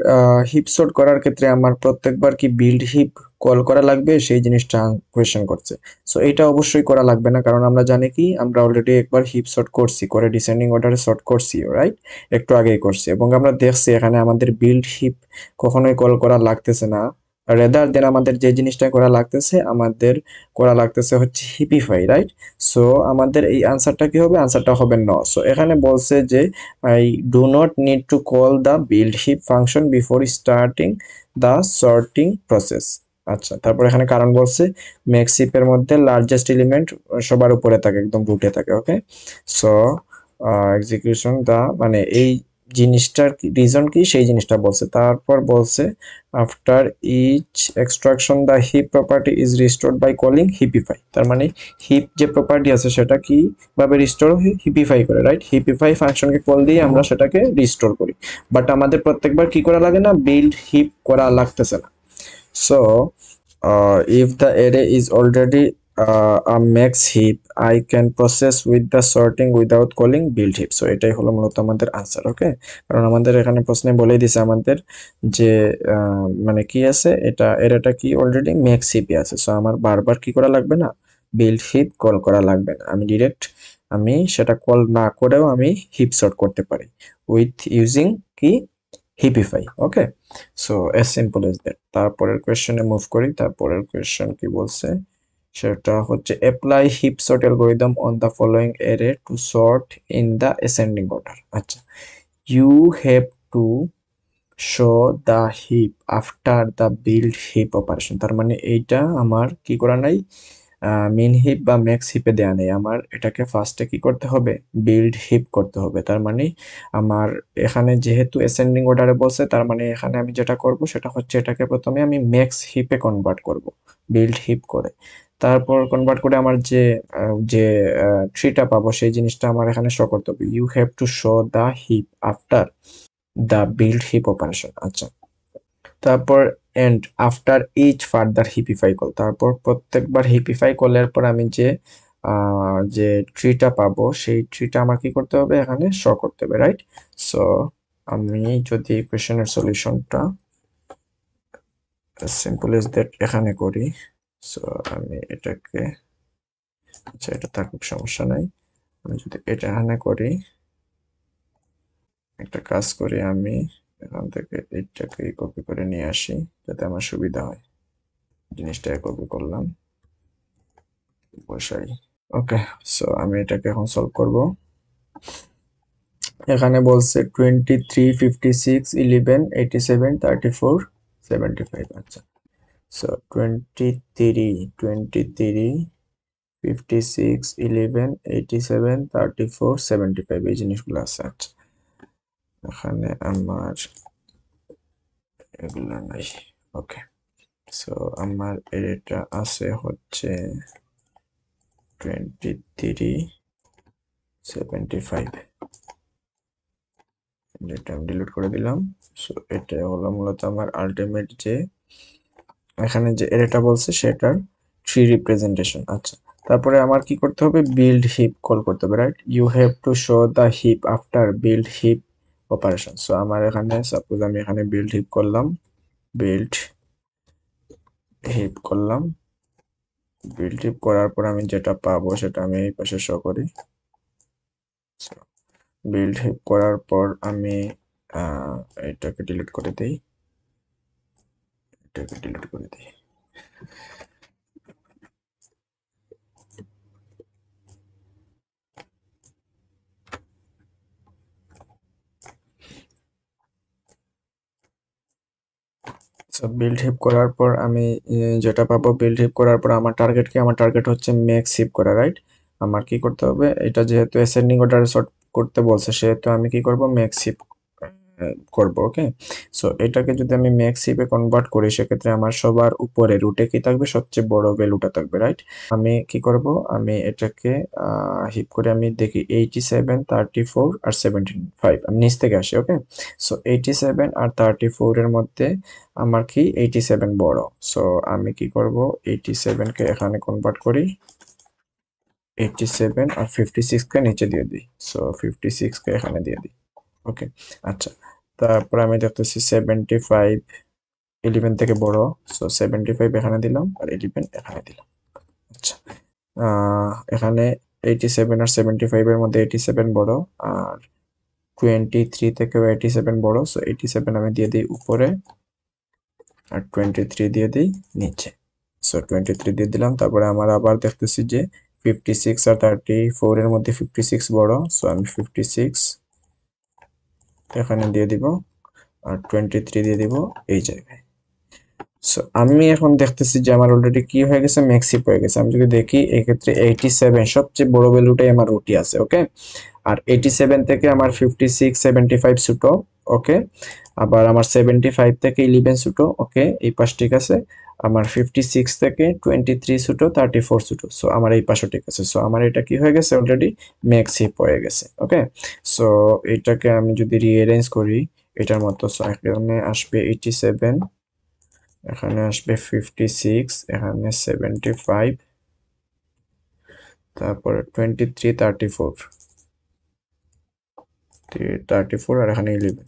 হিপ সর্ট করার ক্ষেত্রে আমার প্রত্যেকবার কি বিল্ড হিপ কল করা লাগবে সেই জিনিসটা কোয়েশ্চেন করছে। সো এটা অবশ্যই করা লাগবে না, কারণ আমরা জানি কি আমরা অলরেডি একবার হিপ সর্ট করছি, করে ডিসেন্ডিং অর্ডারে সর্ট করছি, রাইট? একটু আগেই করছি এবং আমরা দেখছি এখানে আমাদের বিল্ড হিপ কখনোই কল করা লাগতেছে না। রেদার দেন আমাদের যে জিনিসটা করা লাগতেছে, আমাদের করা লাগতেছে হচ্ছে হিপিফাই, রাইট? সো আমাদের এই আনসারটা কি হবে? আনসারটা হবে ন। সো এখানে বলছে যে I do not need to call the build heap function before starting the sorting process. আচ্ছা, তারপর এখানে কারণ বলছে ম্যাক্স হিপের মধ্যে লার্জেস্ট এলিমেন্ট সবার উপরে থাকে, একদম রুটে থাকে। ওকে, সো এক্সিকিউশন দা মানে এই জিনিসটার রিজন কি সেই জিনিসটা বলছে। তারপর বলছে after each extraction the heap property is restored by calling heapify. তার মানে হিপ যে প্রপার্টি আছে সেটা কি ভাবে রিস্টোর হিপিফাই করে, রাইট? হিপিফাই ফাংশনকে কল দিয়ে আমরা সেটাকে রিস্টোর করি, বাট আমাদের প্রত্যেকবার কি করা লাগে না, বিল্ড হিপ করা লাগতেছে না। So if the array is already a max heap, I can process with the sorting without calling build heap. So এটাই হলো মূলত আমাদের আনসার। ওকে, কারণ আমাদের এখানে প্রশ্নে বলেই দিছে আমাদের যে মানে কি আছে, এটা এরাটা কি অলরেডি ম্যাক্স হিপে আছে। সো আমার বারবার কি করা লাগবে না, বিল্ড হিপ কল করা লাগবে না, আমি ডিরেক্ট আমি সেটা কল না করেও আমি হিপ সর্ট করতে পারি উইথ ইউজিং কি heapify. Okay, so as simple as that. তারপরের কোয়েশ্চেনে মুভ করি। তারপরের কোয়েশ্চেন কি বলছে সেটা হচ্ছে apply heap sort algorithm on the following array to sort in the ascending order. আচ্ছা, you have to show the heap after the build heap operation. তার মানে এইটা আমার কি করা নাই, মিন হিপ বা ম্যাক্স হিপে দেয়া নেই, আমার এটাকে ফার্স্টে কি করতে হবে, বিল্ড হিপ করতে হবে। তার মানে আমার এখানে যেহেতু অ্যাসেন্ডিং অর্ডারে বলছে, তার মানে এখানে আমি যেটা করব সেটা হচ্ছে এটাকে প্রথমে আমি ম্যাক্স হিপে কনভার্ট করব, বিল্ড হিপ করে। তারপর কনভার্ট করে আমার যে ট্রিটা পাবো সেই জিনিসটা আমার এখানে শো করতে হবে। You have to show the heap after the build heap operation. আচ্ছা, তারপর and after each further heapify call. তারপর প্রত্যেকবার হিপিফাই কলের পর আমি যে ট্রিটা পাবো সেই ট্রিটা আমার কি করতে হবে, এখানে শো করতে হবে, রাইট? সো আমি যদি কোয়েশ্চেনের সলিউশনটা সিম্পল এজ দ্যাট এখানে করি। সো আমি এটাকে, আচ্ছা এটা থাকুক, সমস্যা নাই। আমি যদি এটা এখানে করি, একটা কাজ করি, আমি এখান থেকে এইটাকে কপি করে নিয়ে আসি যাতে আমার সুবিধা হয়। জিনিসটা কপি করলাম, বসাই। ওকে, সো আমি এটাকে এখন সলভ করব। এখানে বলছে 23, 56, 11, 87, 34, 75। আচ্ছা, সো 23, 23, 56, 11, 87, 34, 75 এই জিনিসগুলো আছে। আচ্ছা, এখানে আমার এগুলো নাই। ওকে, সো আমার এটা আছে হচ্ছে 23, 75, এটা আমি ডিলিট করে দিলাম। সো এটা হলো মূলত আমার আলটিমেট যে এখানে যে এরেটা বলছে সেটার ট্রি রিপ্রেজেন্টেশন। আচ্ছা, তারপরে আমার কি করতে হবে, বিল্ড হিপ কল করতে হবে, right? You have to show the heap after build heap operation. So আমার এখানে সাপোজ আমি এখানে বিল্ড হিপ করলাম, বিল্ড হিপ করলাম, বিল্ড হিপ করার পর আমি যেটা পাবো সেটা আমি এই পাশে শো করি। বিল্ড হিপ করার পর আমি এটাকে ডিলিট করে দিই, এটাকে ডিলিট করে দিই। সো বিল্ড হিপ করার পর আমি যেটা পাবো, বিল্ড হিপ করার পর আমার টার্গেট কি, আমার টার্গেট হচ্ছে ম্যাক্স হিপ করা, রাইট? আমার কি করতে হবে, এটা যেহেতু অ্যাসেন্ডিং অর্ডারে সর্ট করতে বলছে সেহেতু আমি কি করব, ম্যাক্স হিপ করব। ওকে, সো এটাকে যদি আমি ম্যাক্স হিপে কনভার্ট করি সেক্ষেত্রে আমার সবার উপরে রুটে কি থাকবে, সবচেয়ে বড় ভ্যালুটা থাকবে, রাইট? আমি কি করব, আমি এটাকে হিপ করে আমি দেখি 87, 34 আর 75, আমি নিচ থেকে আসি। ওকে, সো 87 আর 34 এর মধ্যে আমার কি 87 বড়। সো আমি কি করব, 87 কে এখানে কনভার্ট করি, 87 আর 56 কে নিচে দিয়ে দিই। সো 56 কে এখানে দিয়ে দিই। ওকে। আচ্ছা, তারপর আমি দেখতেছি 75 11 থেকে বড়, সো 75 এখানে দিলাম আর 11 এখানে দিলাম। আচ্ছা, এখানে 87 আর 75 এর মধ্যে 87 বড়, আর 23 থেকেও 87 বড়, সো 87 আমি দিয়ে দিই উপরে আর 23 দিয়ে দিই নিচে। সো 23 দিয়ে দিলাম। তারপরে আমার আবার দেখতেছি যে 56 আর 34 এর মধ্যে 56 বড়, সো আমি 56 এখানে দিয়ে দিব আর 23 দিয়ে দিব এই জায়গায়। সো আমি এখন দেখতেছি যে আমার অলরেডি কি হয়ে গেছে, ম্যাক্সিপ হয়ে গেছে। আমি যদি দেখি এক্ষেত্রে 87 সবচেয়ে বড় ভ্যালুটাই আমার রুটি আছে, ওকে। আর 87 থেকে আমার 56 75 ছোট, ওকে। আবার আমার 75 থেকে 11 ছোট, ওকে, এই পাশ ঠিক আছে। আমার 56 থেকে 23 ছোট, 34 ছোট, সো আমার এই পাশও ঠিক আছে। সো আমার এটা কি হয়ে গেছে, অলরেডি ম্যাক্সিপ হয়ে গেছে, ওকে। সো এটাকে আমি যদি রিঅ্যারেঞ্জ করি এটার মতো, সো এখানে আসবে 87, এখানে আসবে 56, এখানে 75, তারপরে 23 34, 34 আর এখানে 11।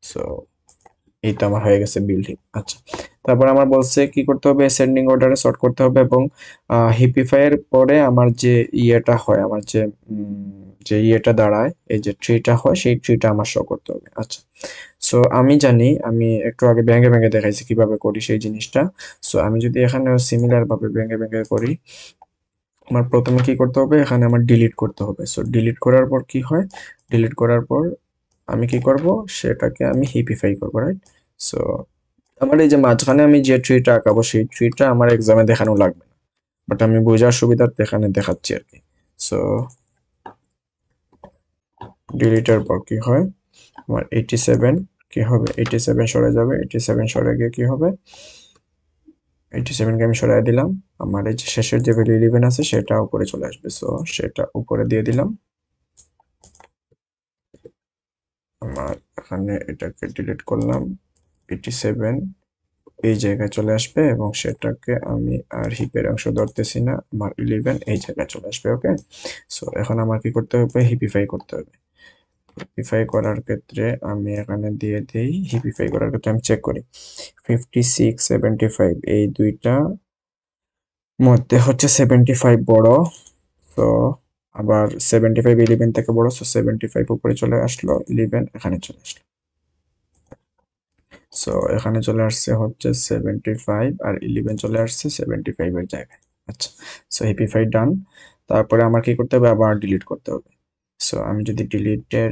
সো এই তো আমার হয়ে গেছে বিল্ডিং। আচ্ছা, তারপর আমার বলছে কি করতে হবে, সেন্ডিং অর্ডারে সর্ট করতে হবে এবং হিপিফাই এর পরে আমার যে ইয়েটা হয়, আমার যে যে ইয়েটা দাঁড়ায়, এই যে ট্রিটা হয়, সেই ট্রিটা আমার শো করতে হবে। আচ্ছা, সো আমি জানি, আমি একটু আগে ভেঙে ভেঙে দেখাইছি কিভাবে করি সেই জিনিসটা। সো আমি যদি এখানেও সিমিলার ভাবে ভেঙে ভেঙে করি, আমার প্রথমে কি করতে হবে, এখানে আমার ডিলিট করতে হবে। সো ডিলিট করার পর কি হয়, ডিলিট করার পর আমি কি করব, সেটাকে আমি হিপিফাই করবো, রাইট। সো আমার এই যে মাঝখানে আমি যে ট্রিটা আঁকাবো সেই ট্রিটা আমার এক্সামে দেখানো লাগবে না, বাট আমি বোঝার সুবিধার্থে এখানে দেখাচ্ছি আর কি। সো ডিলিটের পর কি হয়, আমার 87 কি হবে, 87 সরে যাবে, 87 সরে গিয়ে কি হবে, 87 কে আমি সরাই দিলাম। আমার এই যে শেষের যে ভ্যালু 11 আছে সেটা উপরে চলে আসবে, সো সেটা উপরে দিয়ে দিলাম। আমার এখানে এটাকে ডিলিট করলাম, 87 এই জায়গায় চলে আসবে এবং সেটাকে আমি আর হিপের অংশ ধরতেছি না, আমার 11 এই জায়গায় চলে আসবে, ওকে। সো এখন আমার কি করতে হবে, হিপিফাই করতে হবে। হিপিফাই করার ক্ষেত্রে আমি এখানে দিয়ে দিই, হিপিফাই করার ক্ষেত্রে আমি চেক করি 56 75 এই দুইটা মধ্যে হচ্ছে 75 বড়, তো আবার 75 11 থেকে বড়, সো 75 উপরে চলে আসলো, 11 এখানে চলে আসলো। সো এখানে চলে আসছে হচ্ছে 75 আর 11 চলে আসছে 75 এর জায়গায়। আচ্ছা, সো হিপিফাই ডান। তারপরে আমার কি করতে হবে, আবার ডিলিট করতে হবে। সো আমি যদি ডিলিটের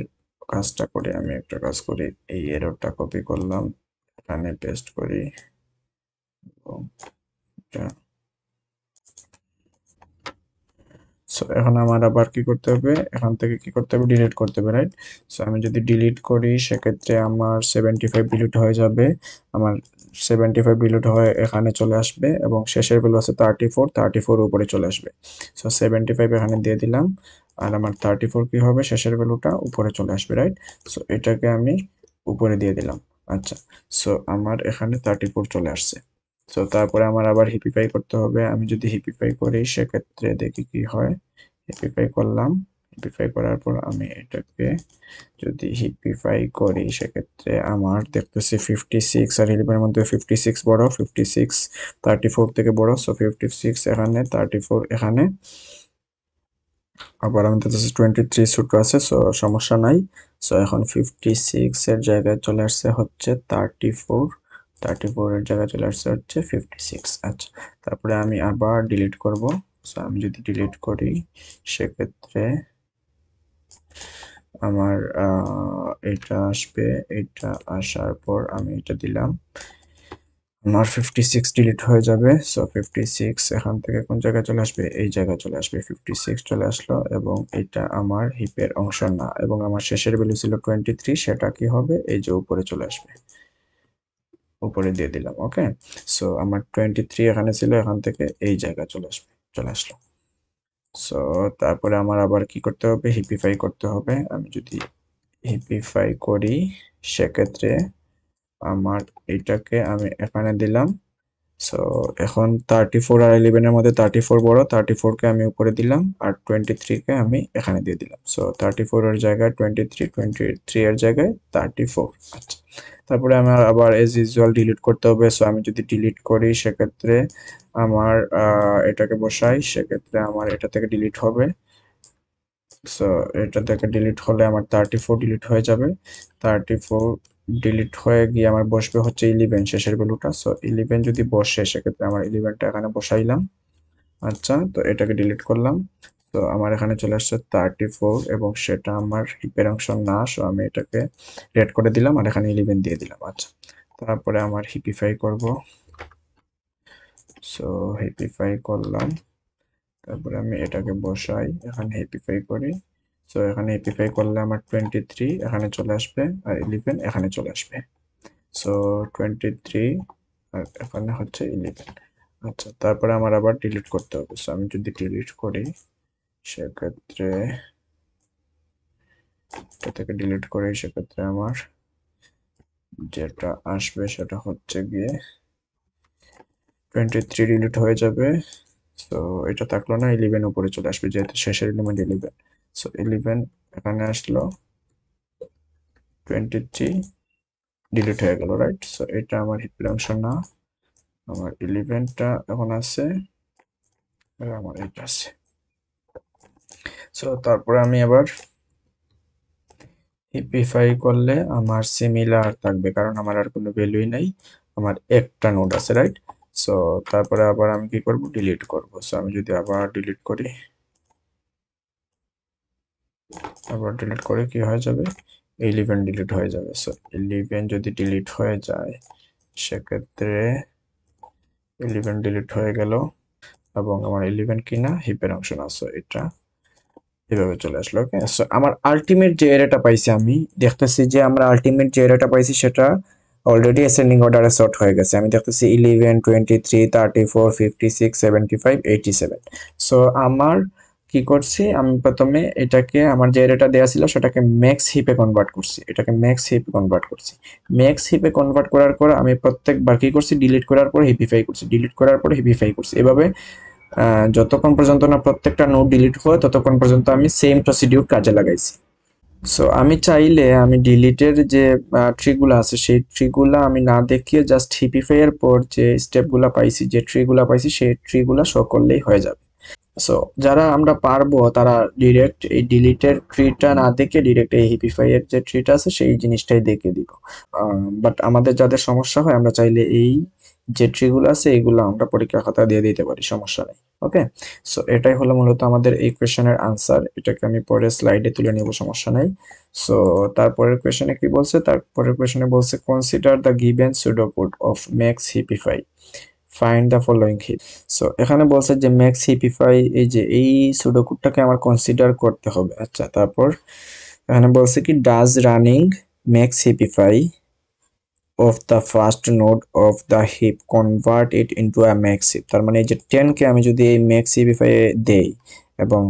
কাজটা করি, আমি একটা কাজ করি, এই এররটা কপি করলাম, এখানে পেস্ট করি এবং এটা। সো এখন আমার আবার কি করতে হবে, এখান থেকে কি করতে হবে, ডিলিট করতে হবে, রাইট। সো আমি যদি ডিলিট করি সেক্ষেত্রে আমার 75 ডিলিট হয়ে যাবে, আমার 75 ডিলিট হয়ে এখানে চলে আসবে এবং শেষের ভ্যালু আছে 34, 34 উপরে চলে আসবে। সো 75 এখানে দিয়ে দিলাম আর আমার 34 কি হবে, শেষের ভ্যালুটা উপরে চলে আসবে, রাইট। সো এটাকে আমি উপরে দিয়ে দিলাম। আচ্ছা, সো আমার এখানে 34 চলে আসছে। সো তারপরে আমার আবার হিপিফাই করতে হবে। আমি যদি হিপিফাই করি সেক্ষেত্রে দেখি কি হয়। হিপিফাই করলাম, হিপিফাই করার পর আমি এটাকে যদি হিপিফাই করি সেক্ষেত্রে আমার দেখতেছি 56 আর 11 এর মধ্যে 56 বড়, 56 34 থেকে বড়, সো 56 এখানে, 34 এখানে, আবার আমি দেখতেছি 23 ছোট আছে, সো সমস্যা নাই। সো এখন 56 এর জায়গায় চলে আসছে হচ্ছে 34, 34 এর জায়গায় চলে আসছে হচ্ছে 56। আচ্ছা, তারপরে আমি আবার ডিলিট করব। সো আমি যদি ডিলিট করি সেক্ষেত্রে আমার এটা আসবে, এটা আসার পর আমি এটা দিলাম, আমার 56 ডিলিট হয়ে যাবে। সো 56 এখান থেকে কোন জায়গায় চলে আসবে, এই জায়গায় চলে আসবে, 56 চলে আসলো এবং এটা আমার হিপের অংশ না এবং আমার শেষের ভ্যালু ছিল 23, সেটা কি হবে, এই যে উপরে চলে আসবে, উপরে দিয়ে দিলাম, ওকে। সো আমার 23 এখানে ছিল, এখান থেকে এই জায়গায় চলে আসবে, চলে আসলো। সো তারপরে আমার আবার কি করতে হবে, হিপিফাই করতে হবে। আমি যদি হিপিফাই করি সেক্ষেত্রে আমার এটাকে আমি এখানে দিলাম সো এখন 34 আর 11 এর মধ্যে 34 বড়, 34 কে আমি উপরে দিলাম আর 23 কে আমি এখানে দিয়ে দিলাম। সো 34 এর জায়গায় 23, 23 এর জায়গায় 34। আচ্ছা, তারপরে আমার আবার এজ ইউজুয়াল ডিলিট করতে হবে। সো আমি যদি ডিলিট করি সেক্ষেত্রে আমার এটাকে বসাই, সেক্ষেত্রে আমার এটা থেকে ডিলিট হবে। সো এটা থেকে ডিলিট হলে আমার 34 ডিলিট হয়ে যাবে। 34 ডিলিট হয়ে গিয়ে আমার বসবে হচ্ছে 11 শেষের ভ্যালুটা। সো 11 যদি বসে সেক্ষেত্রে আমার 11টা এখানে বসাইলাম। আচ্ছা, তো এটাকে ডিলিট করলাম। তো আমার এখানে চলে আসছে 34 এবং সেটা আমার হিপের অংশ না। সো আমি এটাকে রেড করে দিলাম আর এখানে 11 দিয়ে দিলাম। আচ্ছা, তারপরে আমার হিপিফাই করব। সো হিপিফাই করলাম, তারপরে আমি এটাকে বসাই, এখানে হিপিফাই করি। সো এখানে হিপিফাই করলে আমার 23 এখানে চলে আসবে আর 11 এখানে চলে আসবে। সো 23 আর এখানে হচ্ছে 11। আচ্ছা, তারপরে আমার আবার ডিলিট করতে হবে। সো আমি যদি ডিলিট করি সেক্ষেত্রে এটা থেকে ডিলিট করি, সেক্ষেত্রে আমার যেটা আসবে সেটা হচ্ছে গিয়ে 23 ডিলিট হয়ে যাবে। সো এটা থাকলো না, 11 উপরে চলে আসবে যেহেতু শেষের এলিমেন্ট 11। সো 11 এখানে আসলো, 23 ডিলিট হয়ে গেল, রাইট? সো এটা আমার হিপের অংশ না, আমার 11টা এখন আছে আর আমার এটা আছে। সো তারপরে আমি আবার হিপিফাই করলে আমার সিমিলার থাকবে কারণ আমার আর কোনো ভ্যালুই নাই, আমার একটা নোড আছে, রাইট? সো তারপরে আবার আমি কি করব, ডিলিট করব। সো আমি যদি আবার ডিলিট করি, আবার ডিলিট করে কি হয়ে যাবে, 11 ডিলিট হয়ে যাবে। সো 11 যদি ডিলিট হয়ে যায় সেক্ষেত্রে 11 ডিলিট হয়ে গেল এবং আমার 11 কিনা হিপের অংশ না। সো এটা এভাবে চলে আসলো। ওকে, সো আমার আলটিমেট যে এরিয়াটা পাইছি, আমি দেখতেছি যে আমরা আলটিমেট যে এরিয়াটা পাইছি সেটা অলরেডি অ্যাসেন্ডিং অর্ডারে সর্ট হয়ে গেছে। আমি দেখতেছি 11, 23, 34, 56, 75, 87। সো আমার কি করছি, আমি প্রথমে এটাকে আমার যে এরিয়াটা দেওয়া ছিল সেটাকে ম্যাক্স হিপে কনভার্ট করছি, এটাকে ম্যাক্স হিপে কনভার্ট করছি। ম্যাক্স হিপে কনভার্ট করার পর আমি প্রত্যেকবার কি করছি, ডিলিট করার পর হিপিফাই করছি, ডিলিট করার পর হিপিফাই করছি। এভাবে যতক্ষণ পর্যন্ত না প্রত্যেকটা নোড ডিলিট হয় ততক্ষণ পর্যন্ত আমি সেম প্রসিডিউর কাজে লাগাইছি। সো আমি চাইলে আমি ডিলিটের যে ট্রিগুলো আছে সেই ট্রিগুলো আমি না দেখিয়ে জাস্ট হিপিফাই এর পর যে স্টেপগুলো পাইছি, যে ট্রিগুলো পাইছি সেই ট্রিগুলো শো করলেই হয়ে যাবে। সো যারা আমরা পারবো তারা ডিরেক্ট এই ডিলিটের ট্রিটা না দেখে ডিরেক্ট এই হিপিফাই এর যে ট্রিটা আছে সেই জিনিসটাই দেখে দিব। বাট আমাদের যাদের সমস্যা হয় আমরা চাইলে এই যে ট্রিগুলো আছে এইগুলো আমরা পরীক্ষা খাতা দিয়ে দিতে পারি, সমস্যা নেই। ওকে, সো এটাই হলো মূলত আমাদের এই কোয়েশ্চেনের আনসার। এটাকে আমি পরে স্লাইডে তুলে নেব, সমস্যা নাই। সো তারপরের কোয়েশ্চেনে কি বলছে, তারপরের কোয়েশ্চেনে বলছে consider the given pseudocode of max heapify, find the following heap. So এখানে বলছে যে ম্যাক্স হিপিফাই, এই যে এই সুডোকোডটাকে আমার কনসিডার করতে হবে। আচ্ছা, তারপর এখানে বলছে কি does running max heapify of the first node of the heap convert it into a max heap। তার মানে এই যে 10 কে আমি যদি এই max heapify এ দেই এবং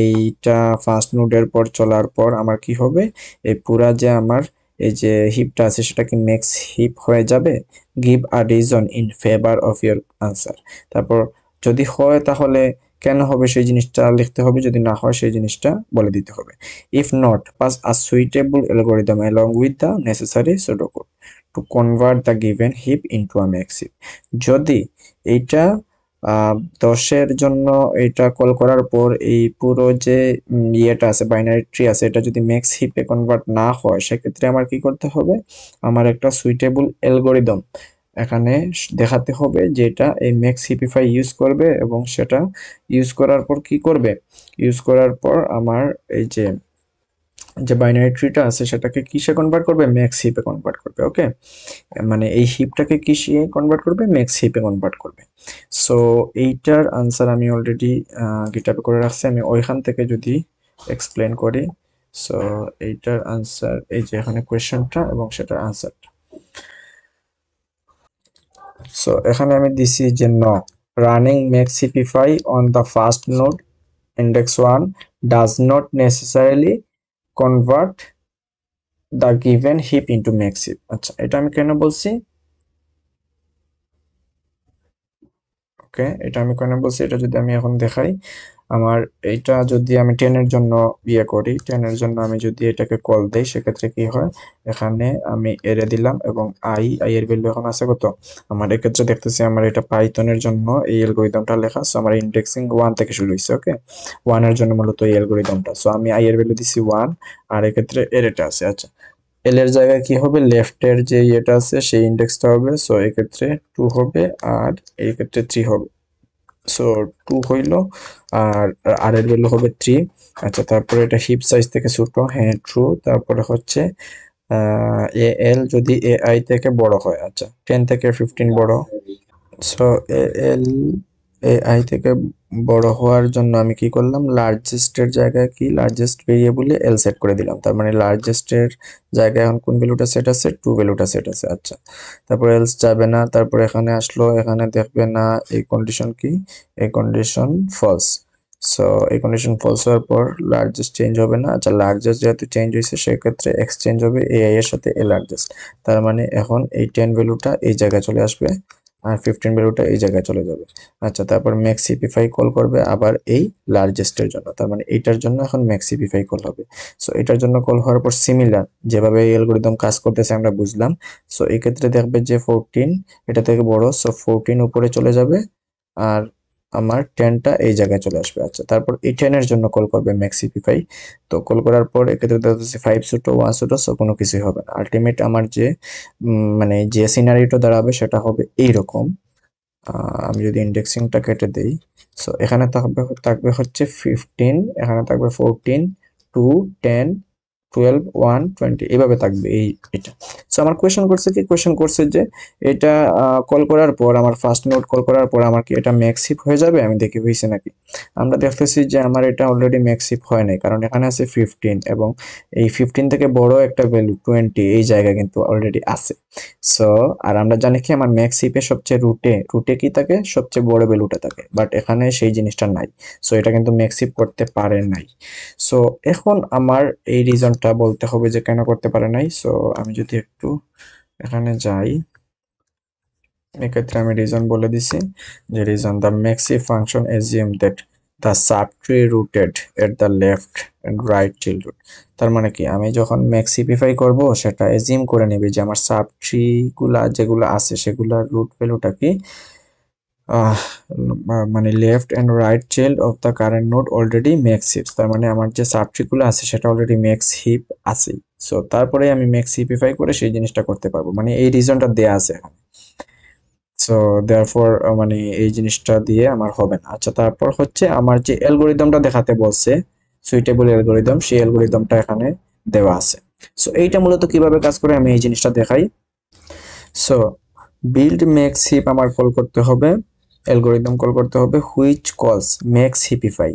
এইটা ফার্স্ট নোডের পর চলার পর আমার কি হবে, এই পুরা যে আমার এই যে হিপটা আছে সেটা কি ম্যাক্স হিপ হয়ে যাবে। Give a reason in favour of your answer. তারপর যদি হয় তাহলে কেন হবে সেই জিনিসটা লিখতে হবে, যদি না হয় সেই জিনিসটা বলে দিতে হবে। If not, pass a suitable algorithm along with the necessary pseudocode to convert the given heap into a max heap. যদি এইটা 10-এর জন্য এটা কল করার পর এই পুরো যে ইয়েটা আছে, বাইনারি ট্রি আছে, এটা যদি ম্যাক্স হিপে কনভার্ট না হয় সেক্ষেত্রে আমার কি করতে হবে, আমার একটা সুইটেবল অ্যালগোরিদম এখানে দেখাতে হবে যেটা এই ম্যাক্স হিপিফাই ইউজ করবে এবং সেটা ইউজ করার পর কি করবে, ইউজ করার পর আমার এই যে যে বাইনারি ট্রিটা আছে সেটাকে কিসে কনভার্ট করবে, ম্যাক্স হিপে কনভার্ট করবে। ওকে, মানে এই হিপটাকে কিসে কনভার্ট করবে, ম্যাক্স হিপে কনভার্ট করবে। সো এইটার আনসার আমি অলরেডি গিটহাবে করে রাখছি, আমি ওইখান থেকে যদি এক্সপ্লেন করি। সো এইটার আনসার এই যে এখানে কোয়েশ্চেনটা এবং সেটার আনসারটা। সো এখানে আমি দিছি যে no, running max heapify on the first node index 1 does not necessarily convert the given heap into max heap। আচ্ছা, এটা আমি কেন বলছি, ওকে, এটা আমি কেন বলছি, এটা যদি আমি এখন দেখাই, আমার এইটা যদি আমি 10 এর জন্য ইয়ে করি, 10 এর জন্য আমি যদি এটাকে কল দেই, সেক্ষেত্রে কি হয়, এখানে আমি এরে দিলাম এবং আই এর ভ্যালু এখন আছে কত, আমার এক্ষেত্রে দেখতেছি আমার এটা পাইথনের জন্য এই অ্যালগরিদমটা লেখা, সো আমার ইন্ডেক্সিং 1 থেকে শুরু হয়েছে। ওকে, 1 এর জন্য মূলত এই অ্যালগরিদমটা, সো আমি আই এর ভ্যালু দিছি 1, আর এক্ষেত্রে এরটা আছে। আচ্ছা, এল এর জায়গায় কি হবে, লেফটের যে ইয়েটা আছে সেই ইন্ডেক্সটা হবে, সো এক্ষেত্রে 2 হবে, আর এই ক্ষেত্রে 3 হবে। সো 2 হইলো, আর আর এর ভ্যালু হবে 3। আচ্ছা, তারপরে এটা হিপ সাইজ থেকে ছোট, হ্যাঁ ট্রু। তারপরে হচ্ছে এ এল যদি এ আই থেকে বড় হয়, আচ্ছা 10 থেকে 15 বড়, so A L A I থেকে বড় হওয়ার জন্য আমি কি করলাম, লার্জেস্ট এর জায়গায় কি, লার্জেস্ট ভেরিয়েবলে এল সেট করে দিলাম, তার মানে লার্জেস্ট এর জায়গায় এখন কোন ভ্যালুটা সেট আছে, 2 ভ্যালুটা সেট আছে। আচ্ছা, তারপর এলস যাবে না, তারপর এখানে আসলো, এখানে দেখবে না এই কন্ডিশন কি, এই কন্ডিশন ফলস। সো এই কন্ডিশন ফলস হওয়ার পর লার্জেস্ট চেঞ্জ হবে না। আচ্ছা, লার্জেস্ট যেহেতু চেঞ্জ হয়েছে সেক্ষেত্রে এক্সচেঞ্জ হবে এআই এর সাথে এ লার্জেস্ট, তার মানে এখন এই 10 ভ্যালুটা এই জায়গায় চলে আসবে, আর 15 ভ্যালুটা এই জায়গায় চলে যাবে। আচ্ছা, তারপর ম্যাক্স সিপিফাই কল করবে আবার এই লার্জেস্টের জন্য, তার মানে এইটার জন্য এখন ম্যাক্স সিপিফাই কল হবে। সো এটার জন্য কল হওয়ার পর সিমিলার যেভাবে এই অ্যালগরিদম কাজ করতেছে আমরা বুঝলাম। সো এই ক্ষেত্রে দেখবে যে 14 এটা থেকে বড়, সো 14 উপরে চলে যাবে, আর আমার 10টা এই জায়গায় চলে আসবে। আচ্ছা, তারপর এই 10 এর জন্য কল করবে ম্যাক্স সিপিফাই, তো কল করার পর এক্ষেত্রে দেখা যাচ্ছে 5 ছোট 1 ছোট, সো কোনো কিছুই হবে না। আলটিমেট আমার যে মানে যে সিনারিওটা দাঁড়াবে সেটা হবে এইরকম। আমি যদি ইন্ডেক্সিংটা কেটে দেই, সো এখানে থাকবে হচ্ছে 15, এখানে থাকবে 14, 2, 10, 12, 1, 20, এইভাবে থাকবে এটা। সো আমার কোয়েশ্চেন করছে যে এটা কল করার পর, আমার ফার্স্ট নোড কল করার পর আমার কি এটা ম্যাক্স হিপ হয়ে যাবে, আমি দেখি হয়েছে নাকি। আমরা দেখতেছি যে আমার এটা অলরেডি ম্যাক্স হিপ হয় নাই, কারণ এখানে আছে 15 এবং এই 15 থেকে বড় একটা ভ্যালু 20 এই জায়গা কিন্তু অলরেডি আছে। সো আর আমরা জানি কি আমার ম্যাক্স হিপে সবচেয়ে রুটে কি থাকে, সবচেয়ে বড় ভ্যালুটা থাকে, বাট এখানে সেই জিনিসটা নাই। সো এটা কিন্তু ম্যাক্স হিপ করতে পারে নাই। সো এখন আমার এই রিজনটা বলতে হবে যে কেন করতে পারে নাই। সো আমি যদি একটু এখানে যাই, এক্ষেত্রে আমি রিজন বলে দিছি যে reason the max heap function assume that the subtree rooted at the left and right child root. তার মানে কি, আমি যখন ম্যাক্স হিপিফাই করব সেটা এজিউম করে নেবে যে আমার সাবট্রি গুলা যেগুলো আছে সেগুলার রুট ভ্যালুটা কি, আহ, মানে left and right child of the current node already max heap, তার মানে আমার যে সাবট্রি গুলো আছে সেটা অলরেডি ম্যাক্স হিপ আছে। সো তারপরে আমি ম্যাক্স হিপিফাই করে সেই জিনিসটা করতে পারবো, মানে এই রিজনটা দেয়া আছে এখানে। সো দেয়ারফর মানে এই জিনিসটা দিয়ে আমার হবে না। আচ্ছা, তারপর হচ্ছে আমার যে অ্যালগরিদমটা দেখাতে বলছে, সুইটেবল অ্যালগরিদম, সেই অ্যালগরিদমটা এখানে দেওয়া আছে। সো এইটা মূলত কিভাবে কাজ করে আমি এই জিনিসটা দেখাই। সো বিল্ড ম্যাক্স হিপ আমার কল করতে হবে, অ্যালগরিদম কল করতে হবে হুইচ কলস ম্যাক্স হিপিফাই,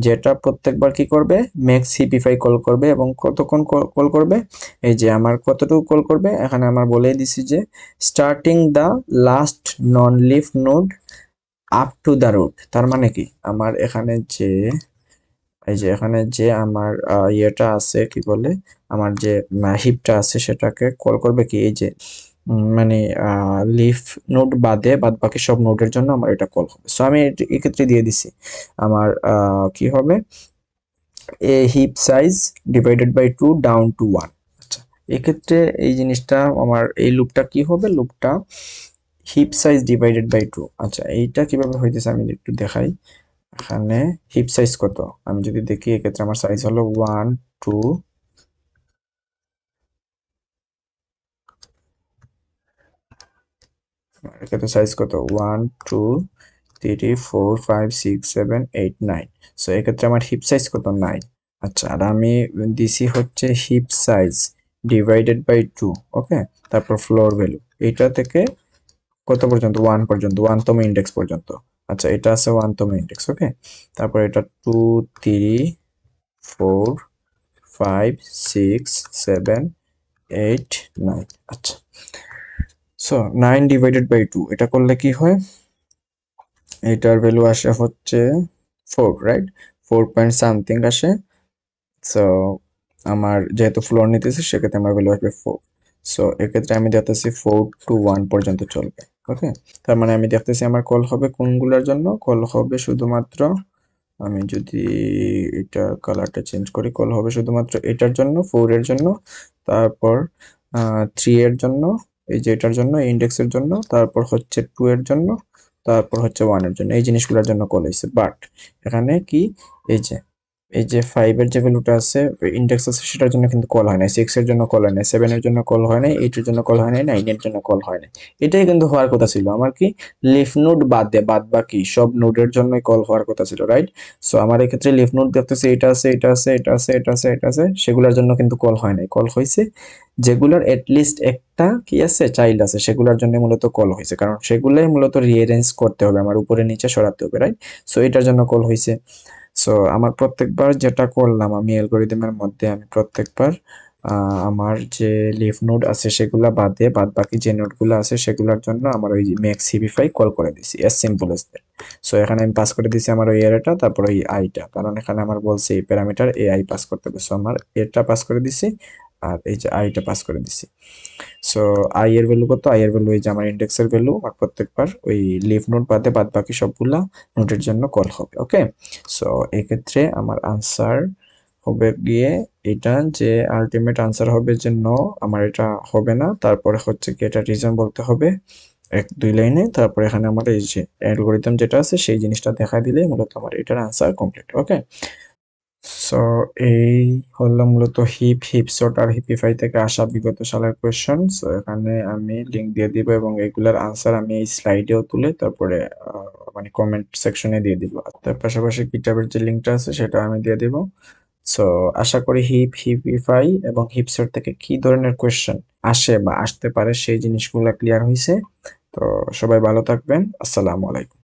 যেটা প্রত্যেকবার কি করবে, ম্যাক্স হিপিফাই কল করবে, এবং কতক্ষণ কল করবে, এই যে আমার কতটুকু কল করবে এখানে আমার বলেই দিছি যে starting the last non leaf node up to the root. তার মানে কি, আমার এখানে যে এই যে এখানে যে আমার ইয়েটা আছে কি বলে, আমার যে হিপটা আছে সেটাকে কল করবে কি, এই যে মানে লিফ নোড বাদ বাকি সব নোডের জন্য আমার এটা কল হবে। সো আমি এক্ষেত্রে দিয়ে দিছি আমার কি হবে, a heap size divided by 2 down to 1। আচ্ছা, এক্ষেত্রে এই জিনিসটা আমার এই লুপটা কি হবে, লুপটা হিপ সাইজ ডিভাইডেড বাই 2। আচ্ছা, এইটা কিভাবে হইতেছে আমি একটু দেখাই। এখানে হিপ সাইজ কত, আমি যদি দেখি এক্ষেত্রে আমার সাইজ হলো 1, 2, এক্ষেত্রে সাইজ কত, 1, 2, 3, 4, 5, 6, 7, 8, 9। সো এক্ষেত্রে আমার হিপ সাইজ কত, 9। আচ্ছা, আর আমি দিছি হচ্ছে হিপ সাইজ ডিভাইডেড বাই 2। ওকে, তারপর ফ্লোর ভ্যালু এইটা থেকে কত পর্যন্ত, 1 পর্যন্ত, 1তম ইন্ডেক্স পর্যন্ত। আচ্ছা, এটা আছে 1তম ইন্ডেক্স। ওকে, তারপর এটা 2, 3, 4, 5, 6, 7, 8, 9। আচ্ছা, সো 9 ডিভাইডেড বাই 2 এটা করলে কি হয়, এটার ভ্যালু আসে হচ্ছে 4, রাইট, 4 পয়েন্ট সামথিং আসে। সো আমার যেহেতু ফ্লোর নিতেছি সেক্ষেত্রে আমার ভ্যালু আসবে 4। সো এক্ষেত্রে আমি যাতেছি 4 to 1 পর্যন্ত চলবে। ওকে, তার মানে আমি দেখতেছি আমার কল হবে কোনগুলোর জন্য, কল হবে শুধুমাত্র, আমি যদি এটা কালারটা চেঞ্জ করি, কল হবে শুধুমাত্র এটার জন্য, 4 এর জন্য, তারপর 3 এর জন্য, এই যে এটার জন্য, এই ইন্ডেক্সের জন্য, তারপর হচ্ছে 2 এর জন্য, তারপর হচ্ছে 1 এর জন্য, এই জিনিসগুলোর জন্য কল হয়েছে। বাট এখানে কি, এই যে এই যে 5 এর যে ভ্যালুটা আছে, ইন্ডেক্স আছে, সেটার জন্য কিন্তু কল হয় নাই, 6 এর জন্য কল হয় নাই, 7 এর জন্য কল হয় নাই, 8 এর জন্য কল হয় নাই, 9 এর জন্য কল হয় নাই। এটাই কিন্তু হওয়ার কথা ছিল আমার, কি লিফ নোড বাদ বাকি সব নোডের জন্যই কল হওয়ার কথা ছিল, রাইট? সো আমার এক্ষেত্রে লিফ নোড দেখতেছি এটা আছে, এটা আছে, এটা আছে, এটা আছে, এটা আছে, সেগুলোর জন্য কিন্তু কল হয় নাই। কল হয়েছে যেগুলোর এটলিস্ট একটা কি আছে, চাইল্ড আছে, সেগুলোর জন্য মূলত কল হয়েছে, কারণ সেগুলোই মূলত রিঅ্যারেঞ্জ করতে হবে, আমার উপরে নিচে সরাতে হবে, রাইট? সো এটার জন্য কল হয়েছে। সো আমার প্রত্যেকবার যেটা করলাম আমি অ্যালগরিদমের মধ্যে, আমি প্রত্যেকবার আমার যে লিফ নোড আছে সেগুলা বাদে বাদ বাকি যে নোডগুলো আছে সেগুলোর জন্য আমার ওই ম্যাক্স হিবিফাই কল করে দিছি, S simple as that. So এখানে আমি পাস করে দিছি আমার ওই এরটা, তারপর ওই আইটা, কারণ এখানে আমার বলছে এই প্যারামিটার এ আই পাস করতে হবে। সো আমার এটা পাস করে দিছি আর এই যে আইটা পাস করে দিছি। সো আই এর ভ্যালু কত, আই এর ভ্যালু এই যে আমার ইন্ডেক্সের ভ্যালু, আর প্রত্যেকবার ওই লিফ নোড বাদে বাদ বাকি সবগুলা নোডের জন্য কল হবে। ওকে, সো এক্ষেত্রে আমার আনসার হবে গিয়ে এটা, যে আলটিমেট আনসার হবে যে নো, আমার এটা হবে না। তারপরে হচ্ছে কি এটা রিজন বলতে হবে 1-2 লাইনে, তারপরে এখানে আমার এই যে অ্যালগরিদম যেটা আছে সেই জিনিসটা দেখা দিলে মূলত আমার এটার আনসার কমপ্লিট। ওকে, সো এই হলো মূলত হিপ সর্ট আর হিপিফাই থেকে আসা বিগত সালের কোয়েশ্চেন। সো এখানে আমি লিংক দিয়ে দিব এবং এগুলার আনসার আমি এই স্লাইডেও তুলে তারপরে মানে কমেন্ট সেকশনে দিয়ে দিব। তার পাশাপাশি গিটহাবের যে লিংকটা আছে সেটা আমি দিয়ে দিব। সো আশা করি হিপিফাই এবং হিপসর্ট থেকে কি ধরনের কোয়েশ্চেন আসে বা আসতে পারে সেই জিনিসগুলো ক্লিয়ার হয়েছে। তো সবাই ভালো থাকবেন, আসসালামু আলাইকুম।